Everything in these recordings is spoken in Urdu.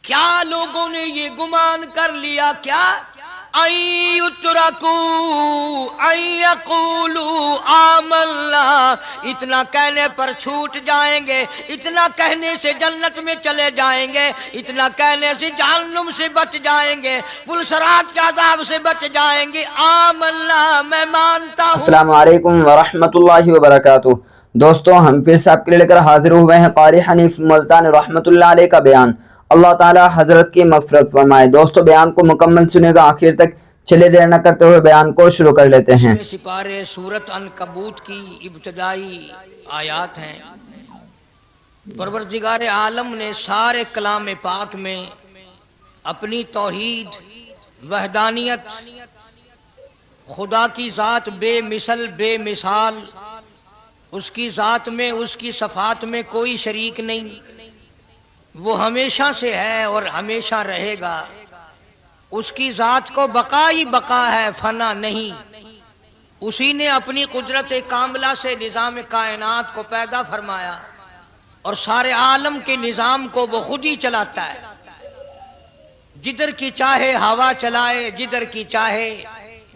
کیا لوگوں نے یہ گمان کر لیا کیا آمنا، اتنا کہنے پر چھوٹ جائیں گے، اتنا کہنے سے جنت میں چلے جائیں گے، اتنا کہنے سے جہنم سے بچ جائیں گے، پلسرات کے عذاب سے بچ جائیں گے، آمنا میں مانتا ہوں۔ السلام علیکم ورحمۃ اللہ وبرکاتہ۔ دوستو ہم پھر سے آپ کے لے کر حاضر ہوئے ہیں قاری حنیف ملتانی رحمۃ اللہ علیہ کا بیان۔ اللہ تعالی حضرت کی مغفرت فرمائے۔ دوستو بیان کو مکمل سنے گا، آخر تک چلے دیر نہ کرتے ہوئے بیان کو شروع کر لیتے ہیں۔ اس سپارے سورت عنکبوت کی ابتدائی آیات ہیں۔ پروردگار عالم نے سارے کلام پاک میں اپنی توحید، وحدانیت، خدا کی ذات بے مثل بے مثال، اس کی ذات میں، اس کی صفات میں کوئی شریک نہیں، وہ ہمیشہ سے ہے اور ہمیشہ رہے گا، اس کی ذات کو بقا ہی بقا ہے، فنا نہیں۔ اسی نے اپنی قدرت کاملہ سے نظام کائنات کو پیدا فرمایا اور سارے عالم کے نظام کو وہ خود ہی چلاتا ہے، جدھر کی چاہے ہوا چلائے، جدھر کی چاہے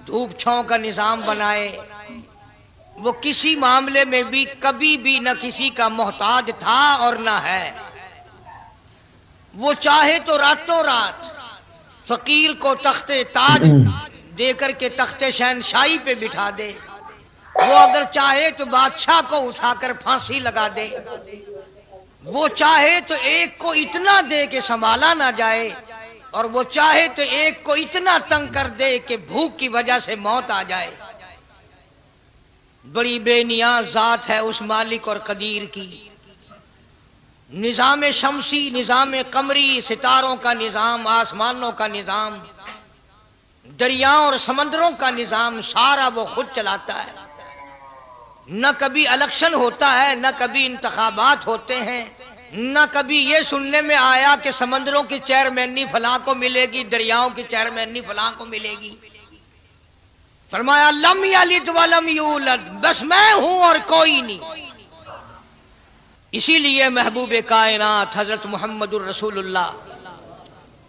دھوپ چھاؤں کا نظام بنائے۔ وہ کسی معاملے میں بھی کبھی بھی نہ کسی کا محتاج تھا اور نہ ہے۔ وہ چاہے تو راتوں رات فقیر کو تخت تاج دے کر کے تخت شہنشاہی پہ بٹھا دے، وہ اگر چاہے تو بادشاہ کو اٹھا کر پھانسی لگا دے، وہ چاہے تو ایک کو اتنا دے کہ سنبھالا نہ جائے، اور وہ چاہے تو ایک کو اتنا تنگ کر دے کہ بھوک کی وجہ سے موت آ جائے۔ بڑی بے نیاز ذات ہے اس مالک اور قدیر کی۔ نظام شمسی، نظام قمری، ستاروں کا نظام، آسمانوں کا نظام، دریاؤں اور سمندروں کا نظام، سارا وہ خود چلاتا ہے۔ نہ کبھی الیکشن ہوتا ہے، نہ کبھی انتخابات ہوتے ہیں، نہ کبھی یہ سننے میں آیا کہ سمندروں کی چیئرمینی فلاں کو ملے گی، دریاؤں کی چیئرمینی فلاں کو ملے گی۔ فرمایا لم یلد ولم یولد، بس میں ہوں اور کوئی نہیں۔ اسی لیے محبوب کائنات حضرت محمد الرسول اللہ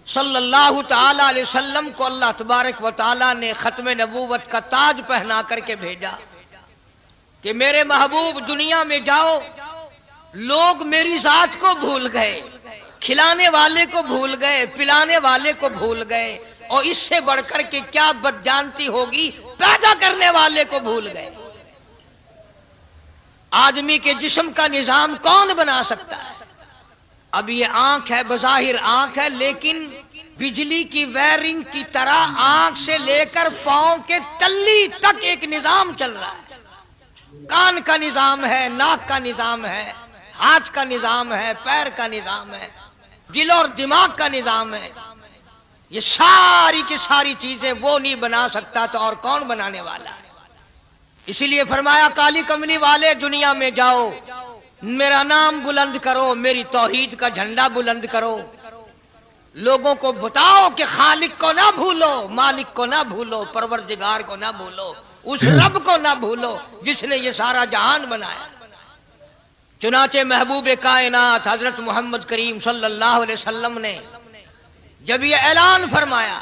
صلی اللہ تعالی علیہ وسلم کو اللہ تبارک و تعالی نے ختم نبوت کا تاج پہنا کر کے بھیجا کہ میرے محبوب دنیا میں جاؤ، لوگ میری ذات کو بھول گئے، کھلانے والے کو بھول گئے، پلانے والے کو بھول گئے، اور اس سے بڑھ کر کے کیا بدجانتی ہوگی، پیدا کرنے والے کو بھول گئے۔ آدمی کے جسم کا نظام کون بنا سکتا ہے؟ اب یہ آنکھ ہے، بظاہر آنکھ ہے، لیکن بجلی کی وائرنگ کی طرح آنکھ سے لے کر پاؤں کے تلی تک ایک نظام چل رہا ہے۔ کان کا نظام ہے، ناک کا نظام ہے، ہاتھ کا نظام ہے، پیر کا نظام ہے، دل اور دماغ کا نظام ہے۔ یہ ساری کی ساری چیزیں وہ نہیں بنا سکتا تو اور کون بنانے والا ہے؟ اسی لیے فرمایا کالی کملی والے دنیا میں جاؤ، میرا نام بلند کرو، میری توحید کا جھنڈا بلند کرو، لوگوں کو بتاؤ کہ خالق کو نہ بھولو، مالک کو نہ بھولو، پروردگار کو نہ بھولو، اس رب کو نہ بھولو جس نے یہ سارا جہان بنایا۔ چنانچہ محبوب کائنات حضرت محمد کریم صلی اللہ علیہ وسلم نے جب یہ اعلان فرمایا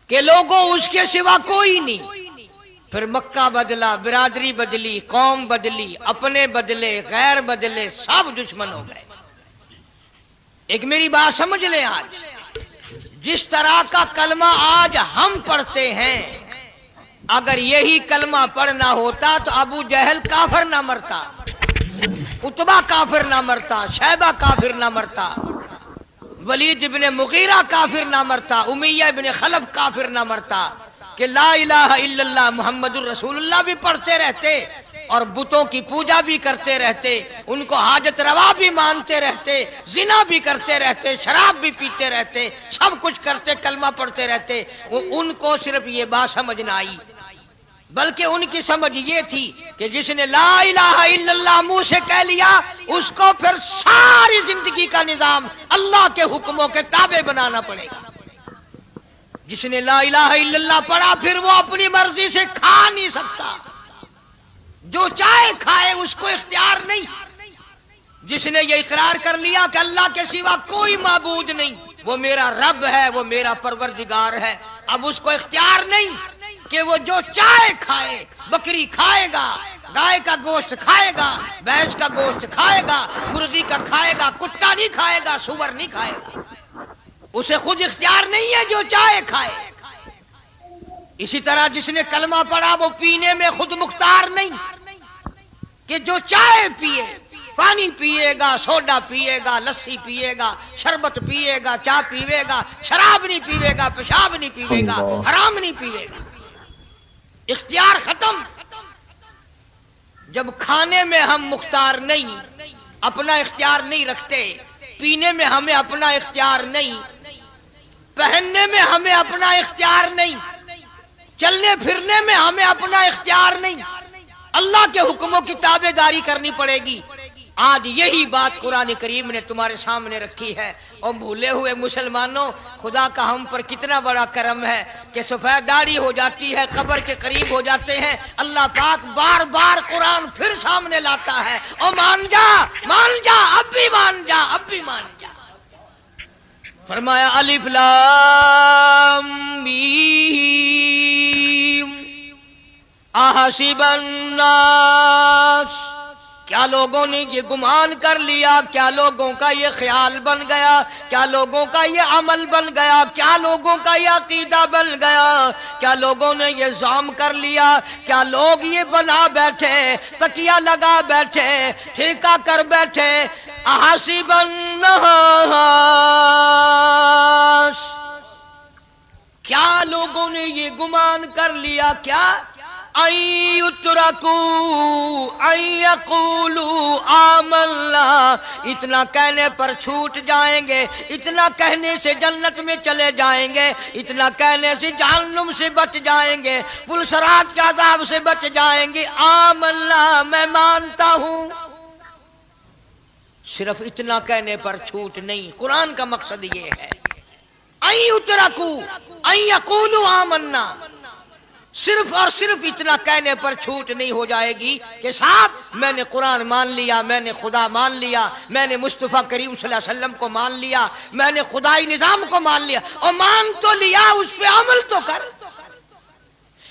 کہ لوگوں اس کے سوا کوئی نہیں، پھر مکہ بدلا، برادری بدلی، قوم بدلی، اپنے بدلے، غیر بدلے، سب دشمن ہو گئے۔ ایک میری بات سمجھ لیں، آج جس طرح کا کلمہ آج ہم پڑھتے ہیں، اگر یہی کلمہ پڑھنا ہوتا تو ابو جہل کافر نہ مرتا، عتبہ کافر نہ مرتا، شیبہ کافر نہ مرتا، ولید ابن مغیرہ کافر نہ مرتا، امیہ ابن خلف کافر نہ مرتا، کہ لا الہ الا اللہ محمد الرسول اللہ بھی پڑھتے رہتے اور بتوں کی پوجا بھی کرتے رہتے، ان کو حاجت روا بھی مانتے رہتے، زنا بھی کرتے رہتے، شراب بھی پیتے رہتے، سب کچھ کرتے، کلمہ پڑھتے رہتے۔ ان کو صرف یہ بات سمجھ نہ آئی، بلکہ ان کی سمجھ یہ تھی کہ جس نے لا الہ الا اللہ منہ سے کہہ لیا، اس کو پھر ساری زندگی کا نظام اللہ کے حکموں کے تابع بنانا پڑے گا۔ جس نے لا الہ الا اللہ پڑھا، پھر وہ اپنی مرضی سے کھا نہیں سکتا، جو چاہے کھائے، اس کو اختیار نہیں۔ جس نے یہ اقرار کر لیا کہ اللہ کے سوا کوئی معبود نہیں، وہ میرا رب ہے، وہ میرا پروردگار ہے، اب اس کو اختیار نہیں کہ وہ جو چاہے کھائے، بکری کھائے گا، گائے کا گوشت کھائے گا، بھینس کا گوشت کھائے گا، مرغی کا کھائے گا، کتا نہیں کھائے گا، سور نہیں کھائے گا، اسے خود اختیار نہیں ہے، جو چاہے کھائے۔ اسی طرح جس نے کلمہ پڑھا وہ پینے میں خود مختار نہیں کہ جو چاہے پیے، پانی پیے گا، سوڈا پیے گا، لسی پیے گا، شربت پیے گا، چائے پیے گا، شراب نہیں پیے گا، پیشاب نہیں پیے گا، حرام نہیں پیے گا، اختیار ختم۔ جب کھانے میں ہم مختار نہیں، اپنا اختیار نہیں رکھتے، پینے میں ہمیں اپنا اختیار نہیں، پہننے میں ہمیں اپنا اختیار نہیں، چلنے پھرنے میں ہمیں اپنا اختیار نہیں، اللہ کے حکموں کی تابع داری کرنی پڑے گی۔ آج یہی بات قرآن کریم نے تمہارے سامنے رکھی ہے۔ اور بھولے ہوئے مسلمانوں، خدا کا ہم پر کتنا بڑا کرم ہے کہ سفید داڑھی ہو جاتی ہے، قبر کے قریب ہو جاتے ہیں، اللہ پاک بار بار قرآن پھر سامنے لاتا ہے، اور مان جا، اب بھی مان جا، اب بھی مان جا۔ فرمایا الف لام میم احسب الناس، کیا لوگوں نے یہ گمان کر لیا، کیا لوگوں کا یہ خیال بن گیا، کیا لوگوں کا یہ عمل بن گیا، کیا لوگوں کا یہ عقیدہ بن گیا، کیا لوگوں نے یہ زعم کر لیا، کیا لوگ یہ بنا بیٹھے، تکیہ لگا بیٹھے، ٹھیکہ کر بیٹھے، احسب الناس، کیا لوگوں نے یہ گمان کر لیا، کیا ان یترکوا ان یقولوا آمنا، اتنا کہنے پر چھوٹ جائیں گے، اتنا کہنے سے جنت میں چلے جائیں گے، اتنا کہنے سے جہنم سے بچ جائیں گے، پلسرات کے عذاب سے بچ جائیں گے، آمنا میں مانتا ہوں۔ صرف اتنا کہنے پر چھوٹ نہیں، قرآن کا مقصد یہ ہے ان یترکوا ان یقولوا آمنا، صرف اور صرف اتنا کہنے پر چھوٹ نہیں ہو جائے گی کہ صاحب میں نے قرآن مان لیا، میں نے خدا مان لیا، میں نے مصطفیٰ کریم صلی اللہ علیہ وسلم کو مان لیا، میں نے خدائی نظام کو مان لیا، اور مان تو لیا، اس پہ عمل تو کر۔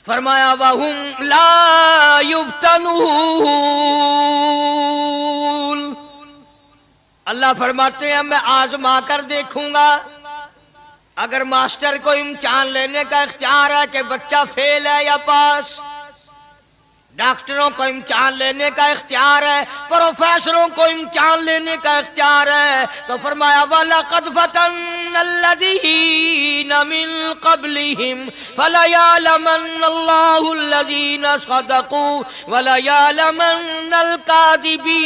فرمایا وَهُمْ لَا يُفْتَنُونَ، اللہ فرماتے ہیں میں آزما کر دیکھوں گا۔ اگر ماسٹر کو امتحان لینے کا اختیار ہے کہ بچہ فیل ہے یا پاس، ڈاکٹروں کو امتحان لینے کا اختیار ہے، پروفیسروں کو امتحان لینے کا اختیار ہے، تو فرمایا وَلَقَدْ فَتَنَّ الَّذِينَ مِن قَبْلِهِمْ فَلَيَعْلَمَنَّ اللَّهُ الَّذِينَ صَدَقُوا وَلَيَعْلَمَنَّ الْكَاذِبِينَ۔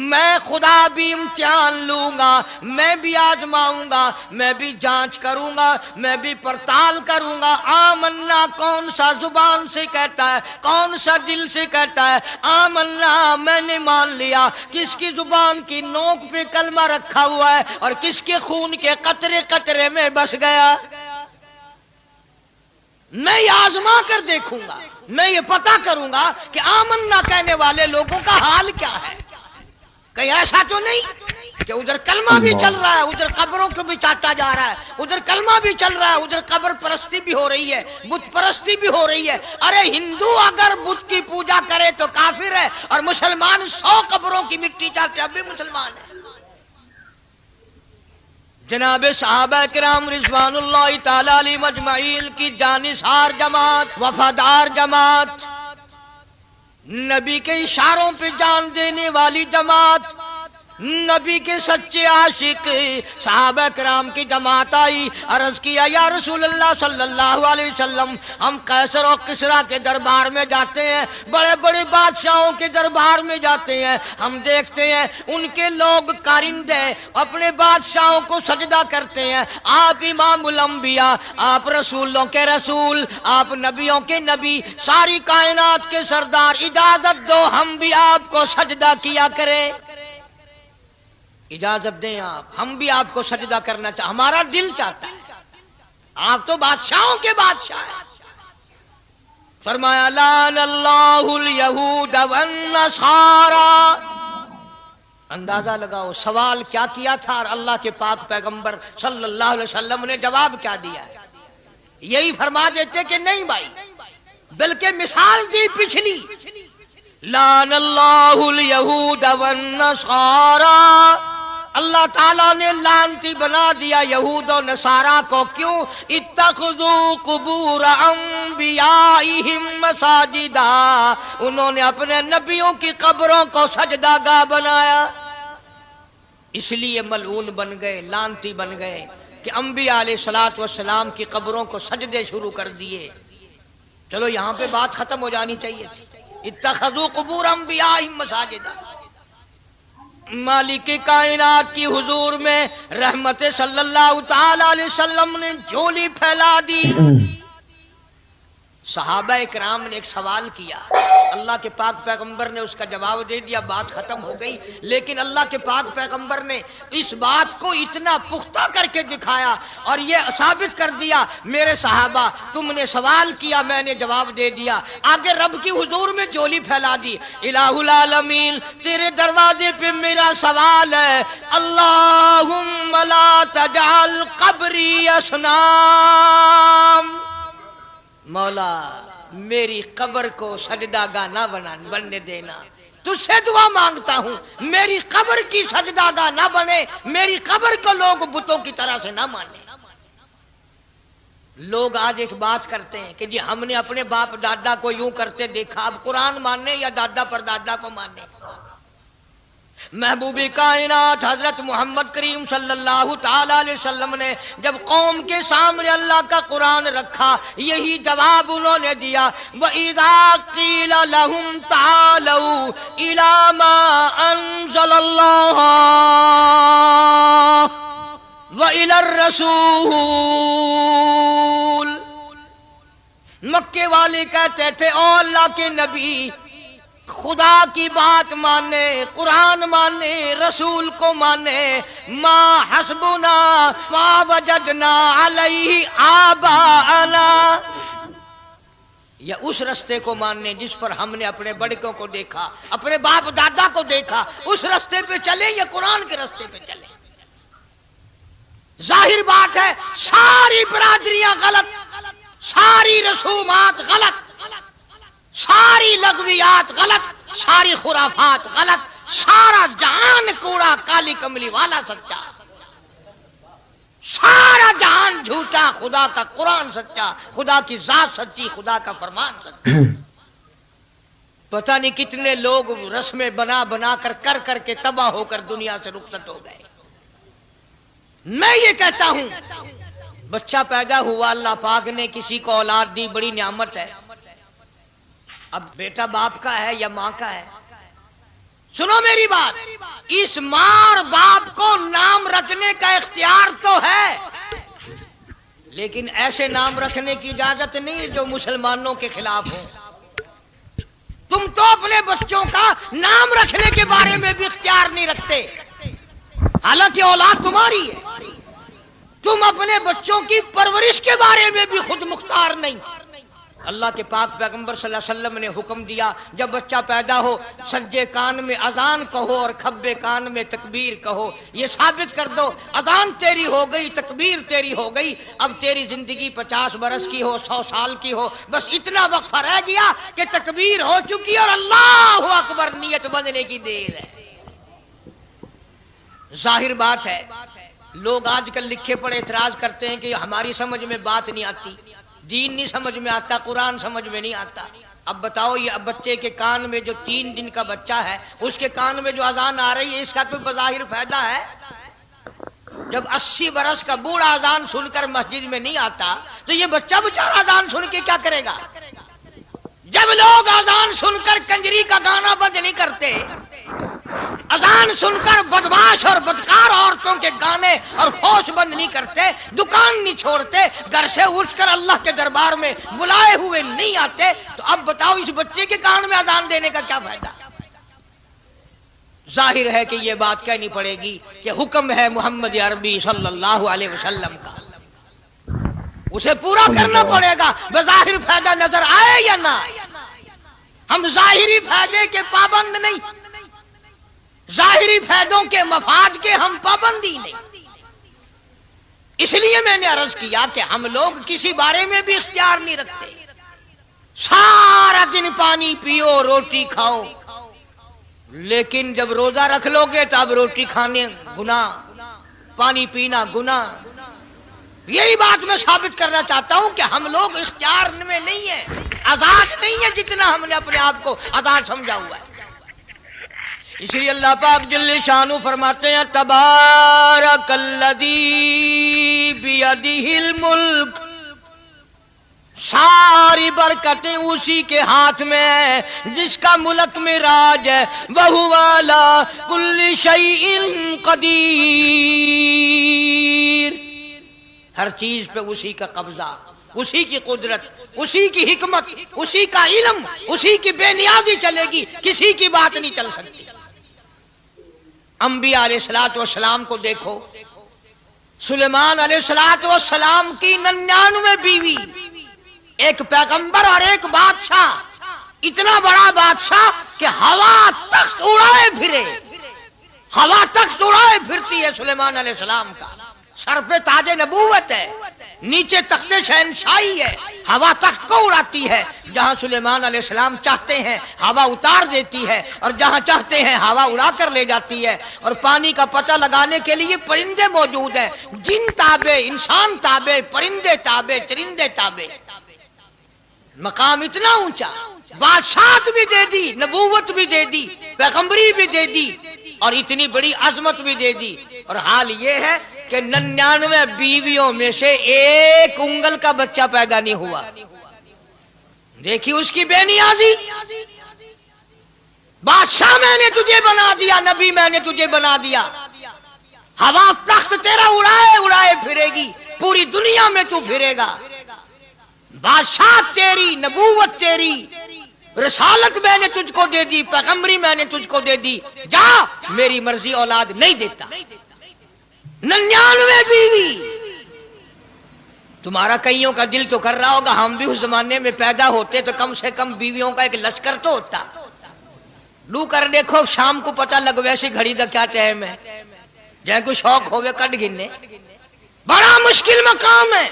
میں خدا بھی امتحان لوں گا، میں بھی آزماؤں گا، میں بھی جانچ کروں گا، میں بھی پڑتال کروں گا۔ آمنا کون سا زبان سے کہتا ہے، کون سا دل سے کہتا ہے، آمنا میں نے مان لیا، کس کی زبان کی نوک پہ کلمہ رکھا ہوا ہے اور کس کے خون کے قطرے قطرے میں بس گیا۔ میں یہ آزما کر دیکھوں گا، میں یہ پتہ کروں گا کہ آمنا کہنے والے لوگوں کا حال کیا ہے۔ کہیں ایسا تو نہیں کہ ادھر کلمہ بھی چل رہا ہے، ادھر قبروں کو بھی چاٹا جا رہا ہے، ادھر کلمہ بھی چل رہا ہے، ادھر قبر پرستی بھی ہو رہی ہے، بت پرستی بھی ہو رہی ہے۔ ارے ہندو اگر بت کی پوجا کرے تو کافر ہے، اور مسلمان 100 قبروں کی مٹی چاٹے اب بھی مسلمان ہے۔ جناب صحابہ کرام رضوان اللہ تعالی علیہ مجمعین کی جانثار جماعت، وفادار جماعت، نبی کے اشاروں پہ جان دینے والی جماعت، نبی کے سچے عاشق صحابہ کرام کی جماعت آئی، عرض کیا یا رسول اللہ صلی اللہ علیہ وسلم، ہم قیصر و کسریٰ کے دربار میں جاتے ہیں، بڑے بڑے بادشاہوں کے دربار میں جاتے ہیں، ہم دیکھتے ہیں ان کے لوگ کارندے اپنے بادشاہوں کو سجدہ کرتے ہیں، آپ امام الانبیاء، آپ رسولوں کے رسول، آپ نبیوں کے نبی، ساری کائنات کے سردار، اجازت دو ہم بھی آپ کو سجدہ کیا کریں، اجازت دیں آپ، ہم بھی آپ کو سجدہ کرنا چاہتے، ہمارا دل چاہتا ہے، آپ تو بادشاہوں کے بادشاہ ہیں۔ فرمایا لعن اللہ الیہود والنصارى. اندازہ لگاؤ سوال کیا کیا تھا اور اللہ کے پاک پیغمبر صلی اللہ علیہ وسلم نے جواب کیا دیا ہے؟ یہی فرما دیتے کہ نہیں بھائی، بلکہ مثال دی پچھلی، لعن اللہ الیہود والنصارى. اللہ تعالیٰ نے لعنتی بنا دیا یہود و نصارہ کو. کیوں؟ اتخذوا قبور انبیائہم مساجدا، انہوں نے اپنے نبیوں کی قبروں کو سجدہ گاہ بنایا، اس لیے ملعون بن گئے، لعنتی بن گئے کہ انبیاء علیہ الصلوۃ والسلام کی قبروں کو سجدے شروع کر دیے. چلو یہاں پہ بات ختم ہو جانی چاہیے تھی. اتخذوا قبور انبیائہم مساجدا. مالک کائنات کی حضور میں رحمت صلی اللہ تعالی علیہ وسلم نے جھولی پھیلا دی. صحابہ اکرام نے ایک سوال کیا، اللہ کے پاک پیغمبر نے اس کا جواب دے دیا، بات ختم ہو گئی. لیکن اللہ کے پاک پیغمبر نے اس بات کو اتنا پختہ کر کے دکھایا اور یہ ثابت کر دیا، میرے صحابہ تم نے سوال کیا، میں نے جواب دے دیا. آگے رب کی حضور میں جھولی پھیلا دی. الہ العالمین تیرے دروازے پہ میرا سوال ہے، اللہم لا تجعل قبری اصنام. مولا میری قبر کو سجدہ گاہ نہ بننے دینا، تجھ سے دعا مانگتا ہوں میری قبر کی سجدہ گاہ نہ بنے، میری قبر کو لوگ بتوں کی طرح سے نہ مانے. لوگ آج ایک بات کرتے ہیں کہ جی ہم نے اپنے باپ دادا کو یوں کرتے دیکھا، اب قرآن ماننے یا دادا پر دادا کو ماننے. محبوب کائنات حضرت محمد کریم صلی اللہ تعالی علیہ وسلم نے جب قوم کے سامنے اللہ کا قرآن رکھا، یہی جواب انہوں نے دیا، وَإِذَا قِيلَ لَهُمْ تَعَالَوْا إِلَى مَا أَنزَلَ اللَّهُ وَإِلَى الرَّسُولِ. مکے والے کہتے تھے او اللہ کے نبی، خدا کی بات مانے، قرآن مانے، رسول کو مانے، ما حسبنا ما وجدنا علیہ آباءنا، یا اس رستے کو ماننے جس پر ہم نے اپنے بڑکوں کو دیکھا، اپنے باپ دادا کو دیکھا، اس رستے پہ چلیں یا قرآن کے رستے پہ چلیں. ظاہر بات ہے ساری برادریاں غلط، ساری رسومات غلط، ساری لغویات غلط، ساری خرافات غلط، سارا جہان کوڑا، کالی کملی والا سچا، سارا جہان جھوٹا، خدا کا قرآن سچا، خدا کی ذات سچی، خدا کا فرمان سچا. پتہ نہیں کتنے لوگ رسمیں بنا بنا کر کے تباہ ہو کر دنیا سے رخصت ہو گئے. میں یہ کہتا ہوں بچہ پیدا ہوا، اللہ پاک نے کسی کو اولاد دی، بڑی نعمت ہے. اب بیٹا باپ کا ہے یا ماں کا ہے؟ سنو میری بات، اس ماں اور باپ کو نام رکھنے کا اختیار تو ہے، لیکن ایسے نام رکھنے کی اجازت نہیں جو مسلمانوں کے خلاف ہو. تم تو اپنے بچوں کا نام رکھنے کے بارے میں بھی اختیار نہیں رکھتے، حالانکہ اولاد تمہاری ہے. تم اپنے بچوں کی پرورش کے بارے میں بھی خود مختار نہیں. اللہ کے پاک پیغمبر صلی اللہ علیہ وسلم نے حکم دیا، جب بچہ پیدا ہو سجے کان میں اذان کہو اور کھبے کان میں تکبیر کہو. یہ ثابت کر دو اذان تیری ہو گئی، تکبیر تیری ہو گئی، اب تیری زندگی 50 برس کی ہو، 100 سال کی ہو، بس اتنا وقفہ رہ گیا کہ تکبیر ہو چکی اور اللہ اکبر نیت بندنے کی دیر ہے. ظاہر بات ہے لوگ آج کل لکھے پڑے اعتراض کرتے ہیں کہ ہماری سمجھ میں بات نہیں آتی، دین نہیں سمجھ میں آتا، قرآن سمجھ میں نہیں آتا. اب بتاؤ یہ بچے کے کان میں جو 3 دن کا بچہ ہے، اس کے کان میں جو اذان آ رہی ہے، اس کا کوئی بظاہر فائدہ ہے؟ جب 80 برس کا بوڑھا اذان سن کر مسجد میں نہیں آتا تو یہ بچہ بیچارہ اذان سن کے کیا کرے گا؟ جب لوگ اذان سن کر کنجری کا گانا بند نہیں کرتے، اذان سن کر بدماش اور بدکار عورتوں کے گانے اور فوش بند نہیں کرتے، دکان نہیں چھوڑتے، گھر سے اٹھ کر اللہ کے دربار میں بلائے ہوئے نہیں آتے، تو اب بتاؤ اس بچے کے کان میں اذان دینے کا کیا فائدہ؟ ظاہر ہے کہ یہ بات کہنی پڑے گی کہ حکم ہے محمد عربی صلی اللہ علیہ وسلم کا. اسے پورا کرنا پڑے گا، بظاہر فائدہ نظر آئے یا نہ آئے۔ ہم ظاہری فائدے کے پابند نہیں، ظاہری فائدوں کے مفاد کے ہم پابندی نہیں۔ اس لیے میں نے عرض کیا کہ ہم لوگ کسی بارے میں بھی اختیار نہیں رکھتے، سارا دن پانی پیو، روٹی کھاؤ، لیکن جب روزہ رکھ لو گے تب روٹی کھانے گناہ، پانی پینا گناہ۔ یہی بات میں ثابت کرنا چاہتا ہوں کہ ہم لوگ اختیار میں نہیں ہیں، آزاد نہیں ہے جتنا ہم نے اپنے آپ کو آزاد سمجھا ہوا ہے۔ اس لیے اللہ پاک جل شانہ فرماتے ہیں تبارک الذی بیدہ الملک، ساری برکتیں اسی کے ہاتھ میں ہیں جس کا ملک میں راج ہے، وَهُوَ عَلَىٰ كُلِّ شَيْءٍ قدیر۔ ہر چیز پہ اسی کا قبضہ، اسی کی قدرت، اسی کی حکمت، اسی کا علم، اسی کی بے نیازی چلے گی، کسی کی بات نہیں چل سکتی۔ انبیاء علیہ السلام کو دیکھو، سلیمان علیہ السلام کی 99 بیوی، ایک پیغمبر اور ایک بادشاہ، اتنا بڑا بادشاہ کہ ہوا تخت اڑائے پھرے، ہوا تخت اڑائے پھرتی ہے سلیمان علیہ السلام کا، سر پہ تاج نبوت ہے، نیچے تخت شہنشاہی ہے، ہوا تخت کو اڑاتی ہے، جہاں سلیمان علیہ السلام چاہتے ہیں ہوا اتار دیتی ہے، اور جہاں چاہتے ہیں ہوا اڑا کر لے جاتی ہے۔ اور پانی کا پتہ لگانے کے لیے پرندے موجود ہیں، جن تابع، انسان تابع، پرندے تابع، چرندے تابع۔ مقام اتنا اونچا، بادشاہت بھی دے دی، نبوت بھی دے دی، پیغمبری بھی دے دی، اور اتنی بڑی عظمت بھی دے دی۔ اور حال یہ ہے کہ 99 بیویوں میں سے ایک انگل کا بچہ پیدا نہیں ہوا۔ دیکھی اس کی بے نیازی۔ بادشاہ میں نے تجھے بنا دیا، نبی میں نے تجھے بنا دیا، ہوا تخت تیرا اڑائے اڑائے پھرے گی، پوری دنیا میں تو پھرے گا، بادشاہ تیری، نبوت تیری، رسالت میں نے تجھ کو دے دی، پیغمبری میں نے تجھ کو دے دی، جا میری مرضی اولاد نہیں دیتا۔ 99 بیوی۔ تمہارا کئیوں کا دل تو کر رہا ہوگا ہم بھی اس زمانے میں پیدا ہوتے تو کم سے کم بیویوں کا ایک لشکر تو ہوتا۔ لو کر دیکھو شام کو پتہ لگ ویسے گھڑی دا کیا ٹائم ہے، جہاں کوئی شوق ہوئے کٹ گننے، بڑا مشکل مقام ہے،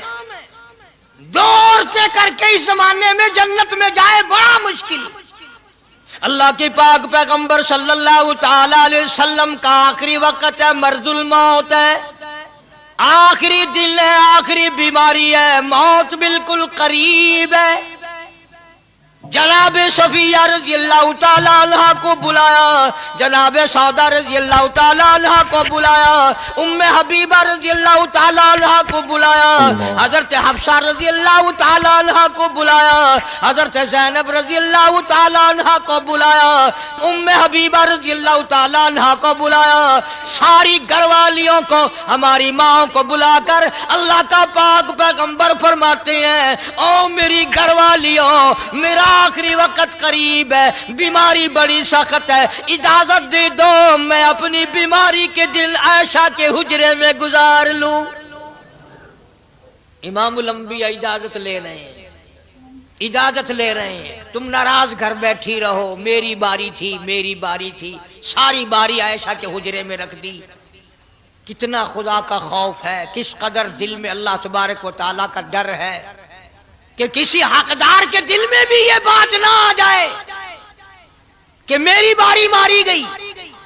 دو عورتیں کر کے اس زمانے میں جنت میں جائے بڑا مشکل۔ اللہ کے پاک پیغمبر صلی اللہ تعالی علیہ وسلم کا آخری وقت ہے، مرض الموت ہے، آخری دن ہے، آخری بیماری ہے، موت بالکل قریب ہے۔ جناب صفیہ رضی اللہ تعالیٰ عنہ کو بلایا، جناب سودا رضی اللہ تعالیٰ عنہ کو بلایا، ام حبیبہ رضی اللہ تعالیٰ عنہ کو بلایا، حضرت حفصہ رضی اللہ تعالیٰ عنہ کو بلایا، حضرت زینب رضی اللہ تعالیٰ عنہ کو بلایا، ام حبیبہ رضی اللہ تعالیٰ عنہ کو بلایا، ساری گھر والیوں کو، ہماری ماں کو بلا کر اللہ کا پاک پیغمبر فرماتے ہیں، او میری گھر والیوں، میرا آخری وقت قریب ہے، بیماری بڑی سخت ہے، اجازت دے دو میں اپنی بیماری کے دن عائشہ کے حجرے میں گزار لوں۔ امام الانبیاء اجازت لے رہے ہیں، اجازت لے رہے ہیں، تم ناراض گھر بیٹھی رہو، میری باری تھی، میری باری تھی، ساری باری عائشہ کے حجرے میں رکھ دی۔ کتنا خدا کا خوف ہے، کس قدر دل میں اللہ تبارک و تعالیٰ کا ڈر ہے کہ کسی حقدار کے دل میں بھی یہ بات نہ آ جائے کہ میری باری ماری گئی۔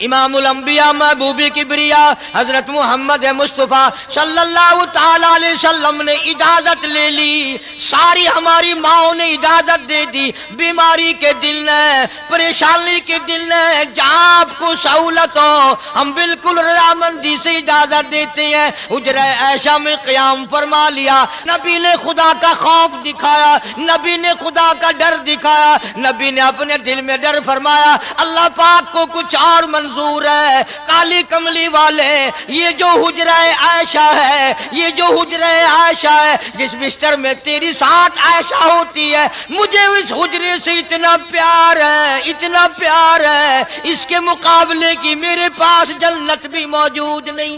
امام الانبیاء محبوب کبریا حضرت محمد مصطفیٰ صلی اللہ تعالی علیہ وسلم نے اجازت لے لی، ساری ہماری ماؤں نے اجازت دے دی، بیماری کے دن ہے، پریشانی کے دن ہے، جہاں آپ کو سہولت ہو ہم بالکل رضامندی سے اجازت دیتے ہیں۔ حجرہ عائشہ میں قیام فرما لیا، نبی نے خدا کا خوف دکھایا، نبی نے خدا کا ڈر دکھایا، نبی نے اپنے دل میں ڈر فرمایا اللہ پاک کو کچھ اور منظور ہے، کالی کملی والے، یہ جو حجرہ عائشہ ہے، یہ جو حجرہ عائشہ ہے جس بستر میں تیری ساتھ عائشہ ہوتی ہے، مجھے اس حجرے سے اتنا پیار ہے، اتنا پیار ہے، اس کے مقابلے کی میرے پاس جنت بھی موجود نہیں۔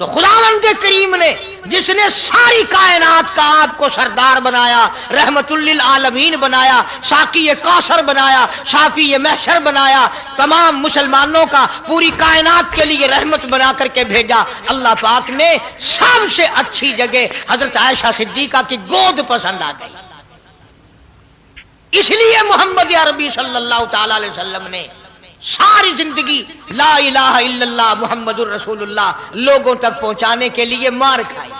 تو خداوند کریم نے جس نے ساری کائنات کا آپ کو سردار بنایا، رحمت للعالمین بنایا، ساقی کوثر بنایا، شافی محشر بنایا، تمام مسلمانوں کا پوری کائنات کے لیے رحمت بنا کر کے بھیجا، اللہ پاک نے سب سے اچھی جگہ حضرت عائشہ صدیقہ کی گود پسند آ گئی۔ اس لیے محمد عربی صلی اللہ تعالی علیہ وسلم نے ساری زندگی لا الہ الا اللہ محمد الرسول اللہ لوگوں تک پہنچانے کے لیے مار کھائی۔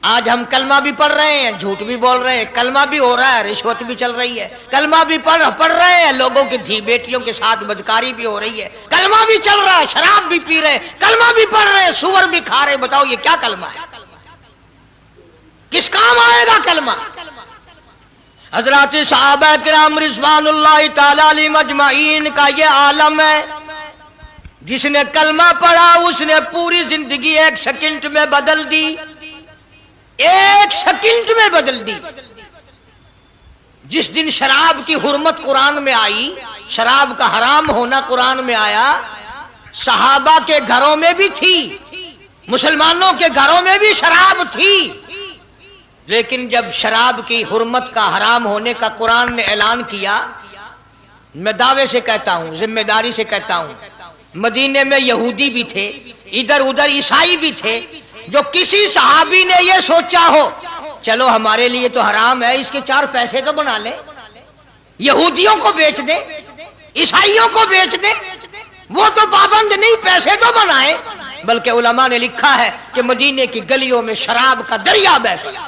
آج ہم کلمہ بھی پڑھ رہے ہیں، جھوٹ بھی بول رہے ہیں، کلمہ بھی ہو رہا ہے، رشوت بھی چل رہی ہے، کلمہ بھی پڑھ رہے ہیں، لوگوں کی دھی بیٹیوں کے ساتھ بدکاری بھی ہو رہی ہے، کلمہ بھی چل رہا ہے، شراب بھی پی رہے ہیں، کلمہ بھی پڑھ رہے ہیں، سور بھی کھا رہے ہیں۔ بتاؤ یہ کیا کلمہ ہے؟ کس کام آئے گا کلمہ؟ حضرات صحابہ کرام رضوان اللہ تعالی علیہم اجمعین کا یہ عالم ہے، جس نے کلمہ پڑھا اس نے پوری زندگی ایک سیکنڈ میں بدل دی، ایک سیکنڈ میں بدل دی۔ جس دن شراب کی حرمت قرآن میں آئی، شراب کا حرام ہونا قرآن میں آیا، صحابہ کے گھروں میں بھی تھی، مسلمانوں کے گھروں میں بھی شراب تھی، لیکن جب شراب کی حرمت کا حرام ہونے کا قرآن نے اعلان کیا، میں دعوے سے کہتا ہوں، ذمہ داری سے کہتا ہوں، مدینے میں یہودی بھی تھے، ادھر ادھر عیسائی بھی تھے، جو کسی صحابی نے یہ سوچا ہو چلو ہمارے لیے تو حرام ہے، اس کے 4 پیسے تو بنا لیں، یہودیوں کو بیچ دیں، عیسائیوں کو بیچ دیں، وہ تو پابند نہیں، پیسے تو بنائیں۔ بلکہ علماء نے لکھا ہے کہ مدینے کی گلیوں میں شراب کا دریا بہہ پڑا،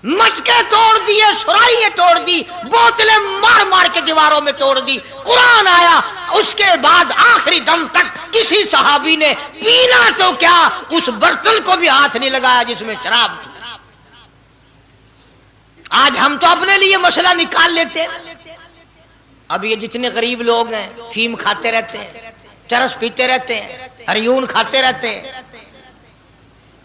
مٹکے توڑ دیے، سرائیاں توڑ دی، بوتلیں مار مار کے دیواروں میں توڑ دی، قرآن آیا، اس کے بعد آخری دم تک کسی صحابی نے پینا تو کیا اس برتن کو بھی ہاتھ نہیں لگایا جس میں شراب تھی۔ آج ہم تو اپنے لیے مسئلہ نکال لیتے ہیں۔ اب یہ جتنے غریب لوگ ہیں فیم کھاتے رہتے ہیں، چرس پیتے رہتے ہیں، ہریون کھاتے رہتے ہیں،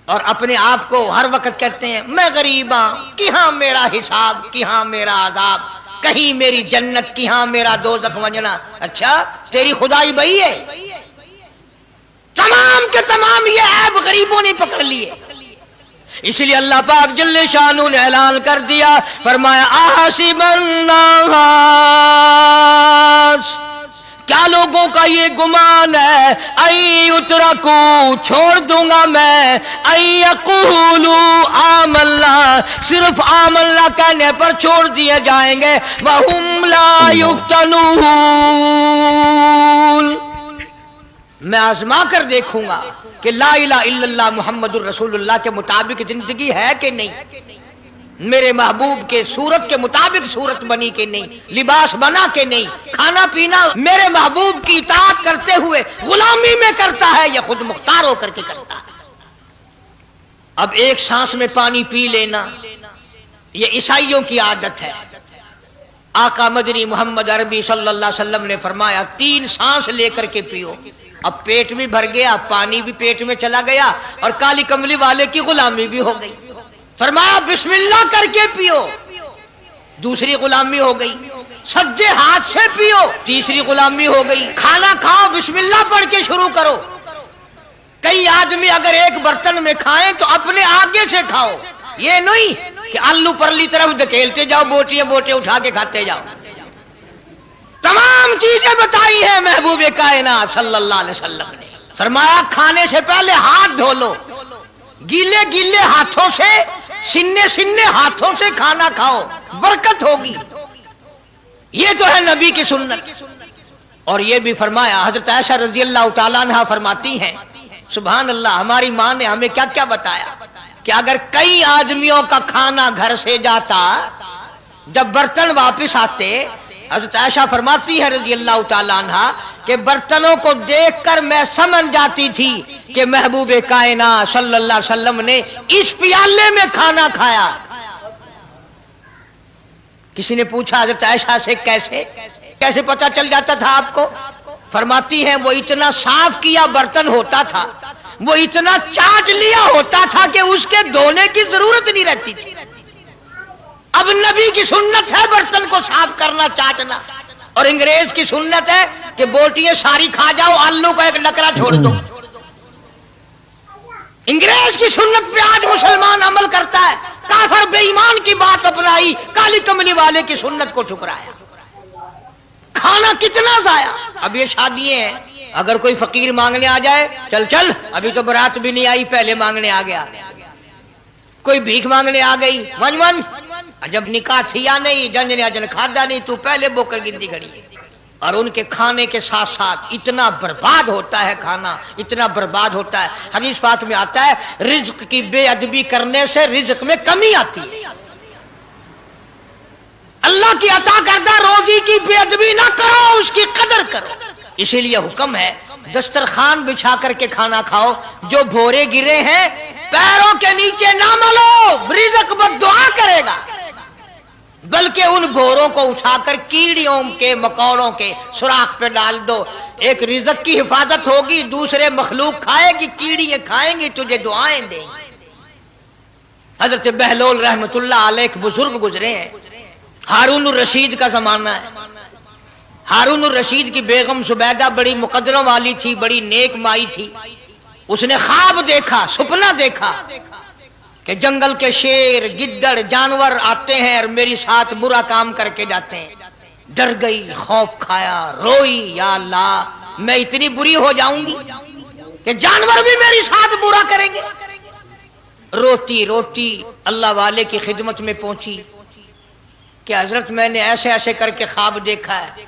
اور اپنے آپ کو ہر وقت کہتے ہیں میں غریب ہوں، کہاں میرا حساب، کہاں میرا عذاب، کہیں میری جنت، کہاں میرا دوزخ وجنا۔ اچھا تیری خدائی بھئی ہے؟ تمام کے تمام یہ عیب غریبوں نے پکڑ لیے۔ اس لیے اللہ پاک جل شانہ نے اعلان کر دیا، فرمایا احسب الناس، کیا لوگوں کا یہ گمان ہے، ان یترکوا، چھوڑ دوں گا میں، ان یقولوا آمنا، صرف آمنا کہنے پر چھوڑ دیے جائیں گے، وہم لا یفتنون، میں آزما کر دیکھوں گا کہ لا الہ الا اللہ محمد الرسول اللہ کے مطابق زندگی ہے کہ نہیں، میرے محبوب کے صورت کے مطابق صورت بنی کہ نہیں، لباس بنا کہ نہیں، کھانا پینا میرے محبوب کی اطاعت کرتے ہوئے غلامی میں کرتا ہے یا خود مختار ہو کر کے کرتا ہے۔ اب ایک سانس میں پانی پی لینا یہ عیسائیوں کی عادت ہے۔ آقا مدنی محمد عربی صلی اللہ علیہ وسلم نے فرمایا 3 سانس لے کر کے پیو۔ اب پیٹ بھی بھر گیا، پانی بھی پیٹ میں چلا گیا، اور کالی کملی والے کی غلامی بھی ہو گئی۔ فرمایا بسم اللہ کر کے پیو، دوسری غلامی ہو گئی، سجے ہاتھ سے پیو، تیسری غلامی ہو گئی، کھانا کھاؤ بسم اللہ پڑھ کے شروع کرو۔ کئی آدمی اگر ایک برتن میں کھائیں تو اپنے آگے سے کھاؤ، یہ نہیں کہ آلو پرلی طرف دھکیلتے جاؤ، بوٹیاں بوٹیاں اٹھا کے کھاتے جاؤ۔ تمام چیزیں بتائی ہیں محبوب کائنات صلی اللہ علیہ وسلم نے۔ فرمایا کھانے سے پہلے ہاتھ دھو لو، گیلے گیلے ہاتھوں سے، سننے سننے ہاتھوں سے کھانا کھاؤ، برکت ہوگی۔ یہ تو ہے نبی کی سنت۔ اور یہ بھی فرمایا، حضرت عائشہ رضی اللہ تعالیٰ عنہ فرماتی ہیں، سبحان اللہ، ہماری ماں نے ہمیں کیا کیا بتایا کہ اگر کئی آدمیوں کا کھانا گھر سے جاتا، جب برتن واپس آتے، حضرت عائشہ فرماتی ہے رضی اللہ تعالیٰ عنہ کہ برتنوں کو دیکھ کر میں سمجھ جاتی تھی کہ محبوب کائنات صلی اللہ علیہ وسلم نے اس پیالے میں کھانا کھایا۔ کسی نے پوچھا حضرت عائشہ سے کیسے پتا چل جاتا تھا آپ کو؟ فرماتی ہیں وہ اتنا صاف کیا برتن ہوتا تھا، وہ اتنا چاٹ لیا ہوتا تھا کہ اس کے دھونے کی ضرورت نہیں رہتی تھی۔ اب نبی کی سنت ہے برتن کو صاف کرنا، چاٹنا، اور انگریز کی سنت ہے کہ بوٹیاں ساری کھا جاؤ، آلو کا ایک ڈکرا چھوڑ دو۔ انگریز کی سنت پہ آج مسلمان عمل کرتا ہے، کافر بے ایمان کی بات اپنائی، کالی کملی والے کی سنت کو ٹھکرایا، کھانا کتنا ضائع۔ اب یہ شادیاں ہیں، اگر کوئی فقیر مانگنے آ جائے، چل چل ابھی تو برات بھی نہیں آئی پہلے مانگنے آ گیا، کوئی بھیک مانگنے آ گئی، ون ون جب نکاح تھیا نہیں، جن نے جن کھادا نہیں، تو پہلے بوکر گنتی کھڑی ہے۔ اور ان کے کھانے کے ساتھ ساتھ اتنا برباد ہوتا ہے کھانا، اتنا برباد ہوتا ہے۔ حدیث پاک میں آتا ہے رزق کی بے ادبی کرنے سے رزق میں کمی آتی ہے، اللہ کی عطا کردہ روزی کی بے ادبی نہ کرو، اس کی قدر کرو۔ اسی لیے حکم ہے دسترخوان بچھا کر کے کھانا کھاؤ، جو بھورے گرے ہیں پیروں کے نیچے نہ ملو، رزق بد دعا کرے گا، بلکہ ان بھوروں کو اٹھا کر کیڑیوں کے مکوڑوں کے سوراخ پہ ڈال دو، ایک رزق کی حفاظت ہوگی، دوسرے مخلوق کھائے گی، کیڑیاں کھائیں گی، تجھے دعائیں دیں گی۔ حضرت بہلول رحمت اللہ علیہ ایک بزرگ گزرے ہیں، ہارون الرشید کا زمانہ ہے۔ ہارون الرشید کی بیگم زبیدہ بڑی مقدروں والی تھی، بڑی نیک مائی تھی۔ اس نے خواب دیکھا، سپنا دیکھا کہ جنگل کے شیر گدڑ جانور آتے ہیں اور میری ساتھ برا کام کر کے جاتے ہیں۔ ڈر گئی، خوف کھایا، روئی، یا اللہ میں اتنی بری ہو جاؤں گی کہ جانور بھی میری ساتھ برا کریں گے۔ روتی روتی اللہ والے کی خدمت میں پہنچی کہ حضرت میں نے ایسے ایسے کر کے خواب دیکھا ہے۔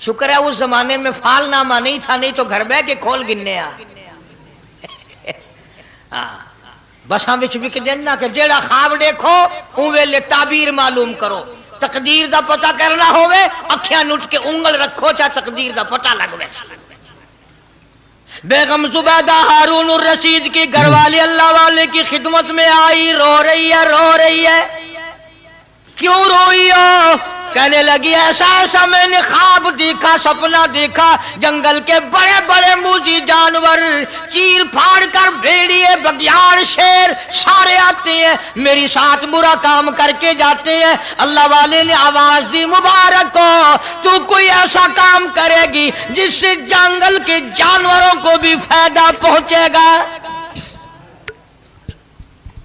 شکر ہے اس زمانے میں فال نامہ نہیں تھا، نہیں تو گھر بہ کے کھول گننے آ بساں وچ وک دینا کہ جیڑا خواب دیکھو اون ویلے تعبیر معلوم کرو، تقدیر دا پتہ کرنا ہوئے اکھیاں نٹ کے انگل رکھو چا تقدیر دا پتہ لگ ویسے۔ بیگم زبیدہ ہارون الرشید کی گھر والی اللہ والے کی خدمت میں آئی، رو رہی ہے، کیوں روئی ہو؟ کہنے لگی ایسا ایسا میں نے خواب دیکھا، سپنا دیکھا، جنگل کے بڑے بڑے موذی جانور چیر پھاڑ کر بھیڑیے بگیاڑ شیر سارے آتے ہیں، میری ساتھ برا کام کر کے جاتے ہیں۔ اللہ والے نے آواز دی مبارک ہو، تو کوئی ایسا کام کرے گی جس سے جنگل کے جانوروں کو بھی فائدہ پہنچے گا۔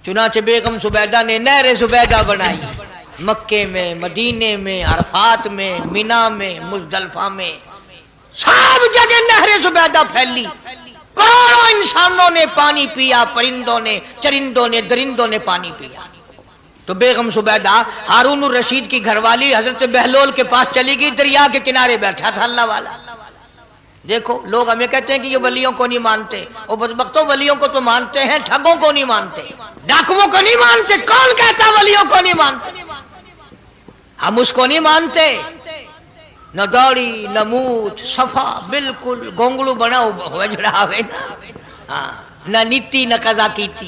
چنانچہ بیگم زبیدہ نے نہر زبیدہ بنائی، مکے میں، مدینے میں، عرفات میں، مینا میں، مزدلفہ میں، سب جگہ نہر زبیدہ پھیلی، کروڑوں انسانوں نے پانی پیا، پرندوں نے، چرندوں نے، درندوں نے پانی پیا۔ تو بیگم زبیدہ ہارون الرشید کی گھر والی حضرت بہلول کے پاس چلی گئی، دریا کے کنارے بیٹھا تھا اللہ والا۔ دیکھو لوگ ہمیں کہتے ہیں کہ یہ ولیوں کو نہیں مانتے، وہ بدبختوں ولیوں کو تو مانتے ہیں، ٹھگوں کو نہیں مانتے، ڈاکوؤں کو نہیں مانتے۔ کون کہتا ولیوں کو نہیں مانتے؟ ہم اس کو نہیں مانتے، نہ داڑھی نہ مونچھ، صفا بالکل گونگلو بنا ہوا جڑا ہوئے نا، نہ نیتی نہ قضا کیتی،